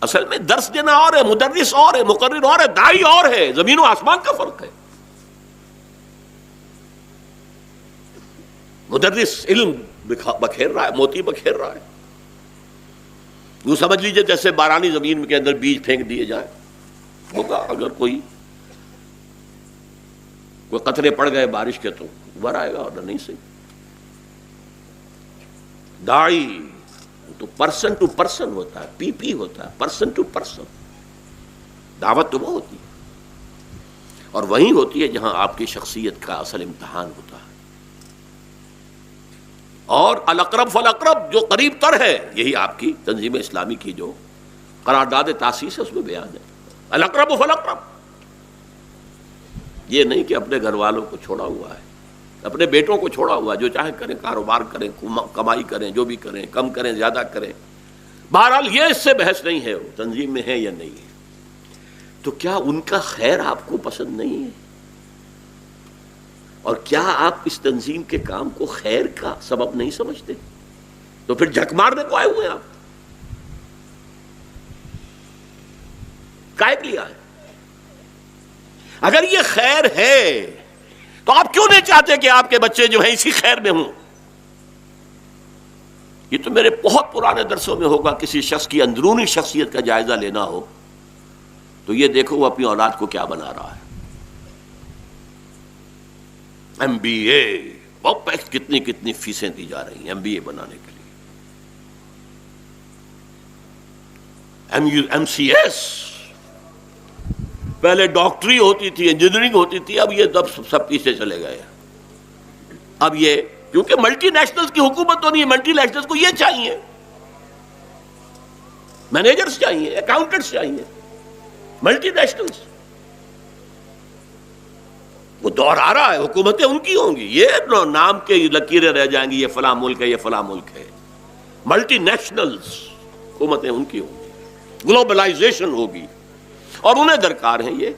اصل میں درس دینا اور ہے، مدرس اور ہے، مقرر اور ہے، داعی اور ہے. زمین و آسمان کا فرق ہے. مدرس علم بکھیر رہا ہے، موتی بکھیر رہا ہے. یوں سمجھ لیجئے جیسے بارانی زمین کے اندر بیج پھینک دیے جائیں. ہوگا اگر کوئی قطرے پڑ گئے بارش کے تو ابھر آئے گا، اور نہیں صحیح. داعی تو پرسن ٹو پرسن ہوتا ہے، پی پی ہوتا ہے، پرسن ٹو پرسن. دعوت تو وہ ہوتی ہے، اور وہیں ہوتی ہے جہاں آپ کی شخصیت کا اصل امتحان ہوتا ہے. اور الاقرب فالاقرب، جو قریب تر ہے، یہی آپ کی تنظیم اسلامی کی جو قرارداد تاسیس ہے اس میں بیان ہے. الاقرب فالاقرب، یہ نہیں کہ اپنے گھر والوں کو چھوڑا ہوا ہے، اپنے بیٹوں کو چھوڑا ہوا ہے، جو چاہے کریں، کاروبار کریں، کمائی کریں، جو بھی کریں، کم کریں زیادہ کریں. بہرحال یہ اس سے بحث نہیں ہے وہ تنظیم میں ہے یا نہیں ہے. تو کیا ان کا خیر آپ کو پسند نہیں ہے؟ اور کیا آپ اس تنظیم کے کام کو خیر کا سبب نہیں سمجھتے؟ تو پھر جھک مارنے کو آئے ہوئے ہیں آپ. کائے کے لیے آئے؟ اگر یہ خیر ہے تو آپ کیوں نہیں چاہتے کہ آپ کے بچے جو ہیں اسی خیر میں ہوں؟ یہ تو میرے بہت پرانے درسوں میں ہوگا. کسی شخص کی اندرونی شخصیت کا جائزہ لینا ہو تو یہ دیکھو وہ اپنی اولاد کو کیا بنا رہا ہے. ایم بی اے، کتنی کتنی فیسیں دی جا رہی ہیں ایم بی اے بنانے کے لیے. ایم سی ایس، پہلے ڈاکٹری ہوتی تھی، انجینئرنگ ہوتی تھی، اب یہ سب پیچھے چلے گئے. اب یہ کیونکہ ملٹی نیشنلز کی حکومت تو نہیں ہے، ملٹی نیشنلز کو یہ چاہیے، مینیجرز چاہیے، اکاؤنٹنٹس چاہیے. ملٹی نیشنلز وہ دور آ رہا ہے، حکومتیں ان کی ہوں گی، یہ نام کے لکیریں رہ جائیں گی، یہ فلاں ملک ہے، یہ فلاں ملک ہے. ملٹی نیشنلز حکومتیں ان کی ہوں گی، گلوبلائزیشن ہوگی. اور انہیں درکار ہیں یہ،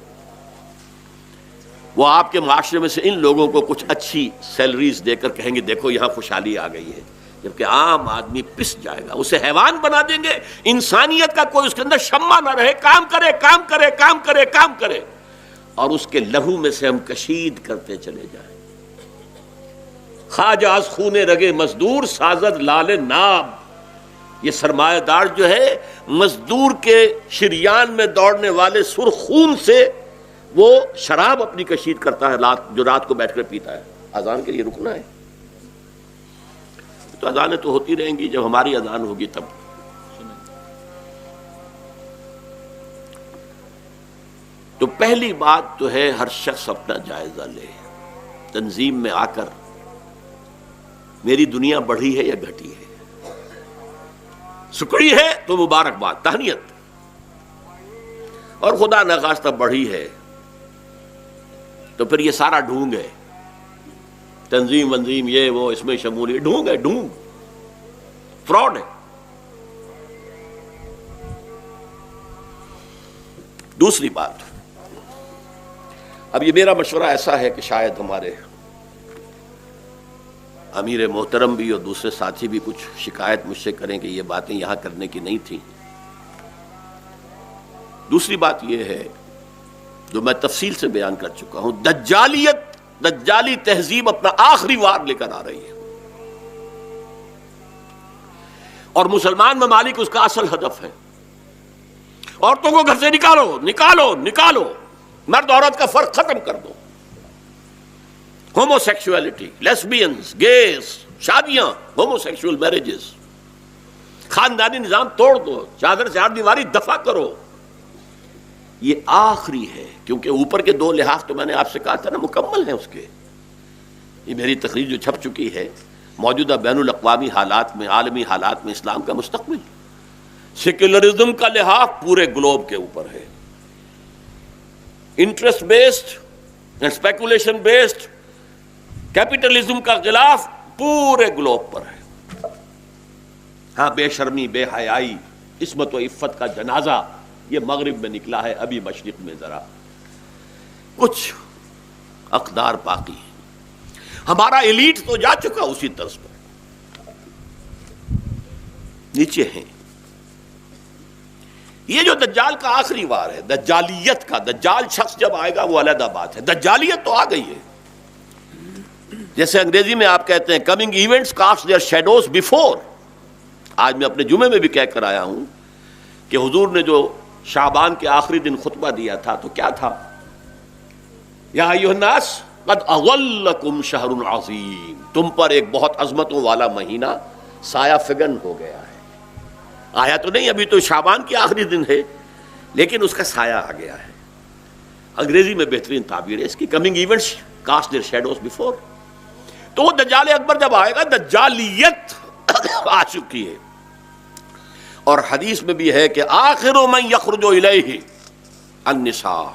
وہ آپ کے معاشرے میں سے ان لوگوں کو کچھ اچھی سیلریز دے کر کہیں گے دیکھو یہاں خوشحالی آ گئی ہے، جبکہ عام آدمی پس جائے گا. اسے حیوان بنا دیں گے، انسانیت کا کوئی اس کے اندر شمع نہ رہے. کام کرے کام کرے کام کرے کام کرے، اور اس کے لہو میں سے ہم کشید کرتے چلے جائیں. خواجہ از خون رگے مزدور سازد لال ناب. یہ سرمایہ دار جو ہے مزدور کے شریان میں دوڑنے والے سرخ خون سے وہ شراب اپنی کشید کرتا ہے، جو رات کو بیٹھ کر پیتا ہے. اذان کے لیے رکنا ہے تو اذانیں تو ہوتی رہیں گی، جب ہماری اذان ہوگی تب. تو پہلی بات تو ہے ہر شخص اپنا جائزہ لے. تنظیم میں آ کر میری دنیا بڑھی ہے یا گھٹی ہے؟ سکڑی ہے تو مبارکباد، تہنیت. اور خدا نخواستہ بڑھی ہے تو پھر یہ سارا ڈھونگ ہے، تنظیم ونظیم یہ وہ اس میں شمولیت، ڈھونگ ہے، ڈھونگ، فراڈ ہے. دوسری بات، اب یہ میرا مشورہ ایسا ہے کہ شاید ہمارے امیر محترم بھی اور دوسرے ساتھی بھی کچھ شکایت مجھ سے کریں کہ یہ باتیں یہاں کرنے کی نہیں تھیں. دوسری بات یہ ہے جو میں تفصیل سے بیان کر چکا ہوں، دجالی تہذیب اپنا آخری وار لے کر آ رہی ہے، اور مسلمان ممالک اس کا اصل ہدف ہے. عورتوں کو گھر سے نکالو نکالو نکالو، مرد عورت کا فرق ختم کر دو. ہومو سیکشولیٹی، لیسبینز، گیز، شادیاں، ہومو سیکشول میرجز، خاندانی نظام توڑ دو، چادر چار دیواری دفع کرو. یہ آخری ہے، کیونکہ اوپر کے 2 لحاظ تو میں نے آپ سے کہا تھا نا مکمل ہیں اس کے. یہ میری تقریر جو چھپ چکی ہے، موجودہ بین الاقوامی حالات میں، عالمی حالات میں اسلام کا مستقبل، سیکولرزم کا لحاظ پورے گلوب کے اوپر ہے، interest based and speculation based capitalism کا غلاف پورے گلوب پر ہے. ہاں بے شرمی، بے حیائی، عصمت و عفت کا جنازہ یہ مغرب میں نکلا ہے، ابھی مشرق میں ذرا کچھ اقدار باقی ہیں. ہمارا ایلیٹ تو جا چکا اسی طرز پر، نیچے ہیں. یہ جو دجال کا آخری وار ہے، دجالیت کا، دجال شخص جب آئے گا وہ علیحدہ بات ہے، دجالیت تو آ گئی ہے. جیسے انگریزی میں آپ کہتے ہیں coming events cast their shadows before. آج میں اپنے جمعے میں بھی کہہ کر آیا ہوں کہ حضور نے جو شعبان کے آخری دن خطبہ دیا تھا تو کیا تھا؟ یا ایھا الناس قد اظلکم شہر عظیم، تم پر ایک بہت عظمتوں والا مہینہ سایہ فگن ہو گیا ہے. آیا تو نہیں، ابھی تو شعبان کے آخری دن ہے، لیکن اس کا سایہ آ گیا ہے. انگریزی میں بہترین تعبیر ہے اس کی، coming events cast their shadows before. تو وہ دجال اکبر جب آئے گا، دجالیت آ چکی ہے. اور حدیث میں بھی ہے کہ آخر من یخرج الیہ النساء،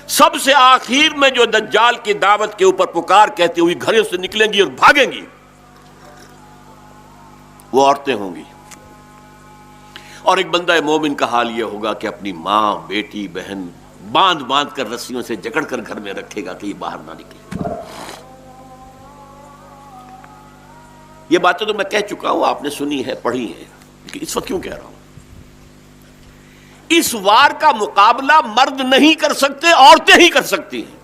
سب سے آخر میں جو دجال کی دعوت کے اوپر پکار کہتے ہوئی گھروں سے نکلیں گی اور بھاگیں گی، وہ عورتیں ہوں گی. اور ایک بندہ مومن کا حال یہ ہوگا کہ اپنی ماں، بیٹی، بہن باندھ باندھ کر رسیوں سے جکڑ کر گھر میں رکھے گا کہ یہ باہر نہ نکلے. یہ باتیں تو میں کہہ چکا ہوں، آپ نے سنی ہے، پڑھی ہے، کہ اس وقت کیوں کہہ رہا ہوں. اس وار کا مقابلہ مرد نہیں کر سکتے، عورتیں ہی کر سکتی ہیں.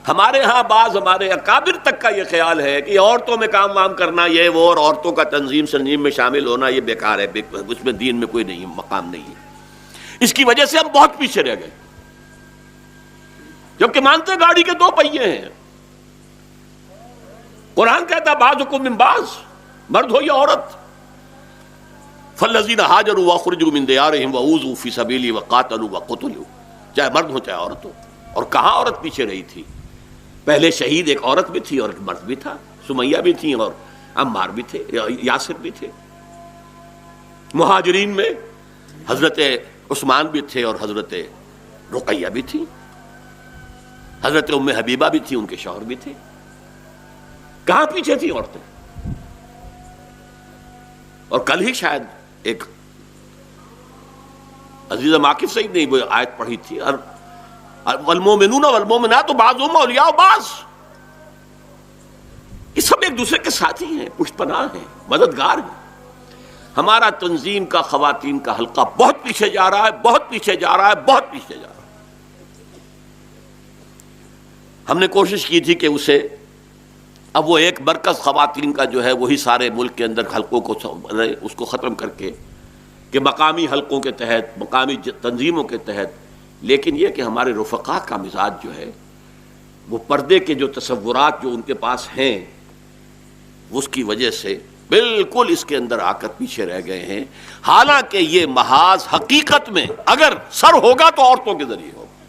ہمارے ہاں بعض ہمارے اکابر تک کا یہ خیال ہے کہ عورتوں میں کام وام کرنا یہ وہ، اور عورتوں کا تنظیم سنظیم میں شامل ہونا یہ بیکار ہے، اس میں دین میں کوئی نہیں مقام نہیں ہے. اس کی وجہ سے ہم بہت پیچھے رہ گئے، جبکہ مانتے گاڑی کے دو پہیے ہیں. قرآن کہتا بعضکم من بعض، مرد ہو یا عورت. فالذین ہاجروا واخرجوا من دیارہم واوذوا فی سبیلی وقاتلوا وقتلوا، چاہے مرد ہو چاہے عورت ہو. اور کہاں عورت پیچھے رہی تھی؟ پہلے شہید ایک عورت بھی تھی اور ایک مرد بھی تھا، سمیہ بھی تھی اور عمار بھی تھے، یاسر بھی تھے. مہاجرین میں حضرت عثمان بھی تھے اور حضرت رقیہ بھی تھی، حضرت ام حبیبہ بھی تھی، ان کے شوہر بھی تھے. کہاں پیچھے تھی عورتیں؟ اور کل ہی شاید ایک عزیز ماقف سعید نے وہ آیت پڑھی تھی، والمومنون والمومنات بعضهم اولیاء بعض. یہ سب ایک دوسرے کے ساتھی ہیں، پشت پناہ ہیں، مددگار ہیں. ہمارا تنظیم کا خواتین کا حلقہ بہت پیچھے جا رہا ہے، بہت پیچھے جا رہا ہے، بہت پیچھے جا رہا ہے. ہم نے کوشش کی تھی کہ اسے، اب وہ ایک مرکز خواتین کا جو ہے وہی سارے ملک کے اندر حلقوں کو اس کو ختم کر کے کہ مقامی حلقوں کے تحت، مقامی تنظیموں کے تحت. لیکن یہ کہ ہمارے رفقا کا مزاج جو ہے وہ پردے کے جو تصورات جو ان کے پاس ہیں، اس کی وجہ سے بالکل اس کے اندر آ کر پیچھے رہ گئے ہیں. حالانکہ یہ محاذ حقیقت میں اگر سر ہوگا تو عورتوں کے ذریعے ہوگا.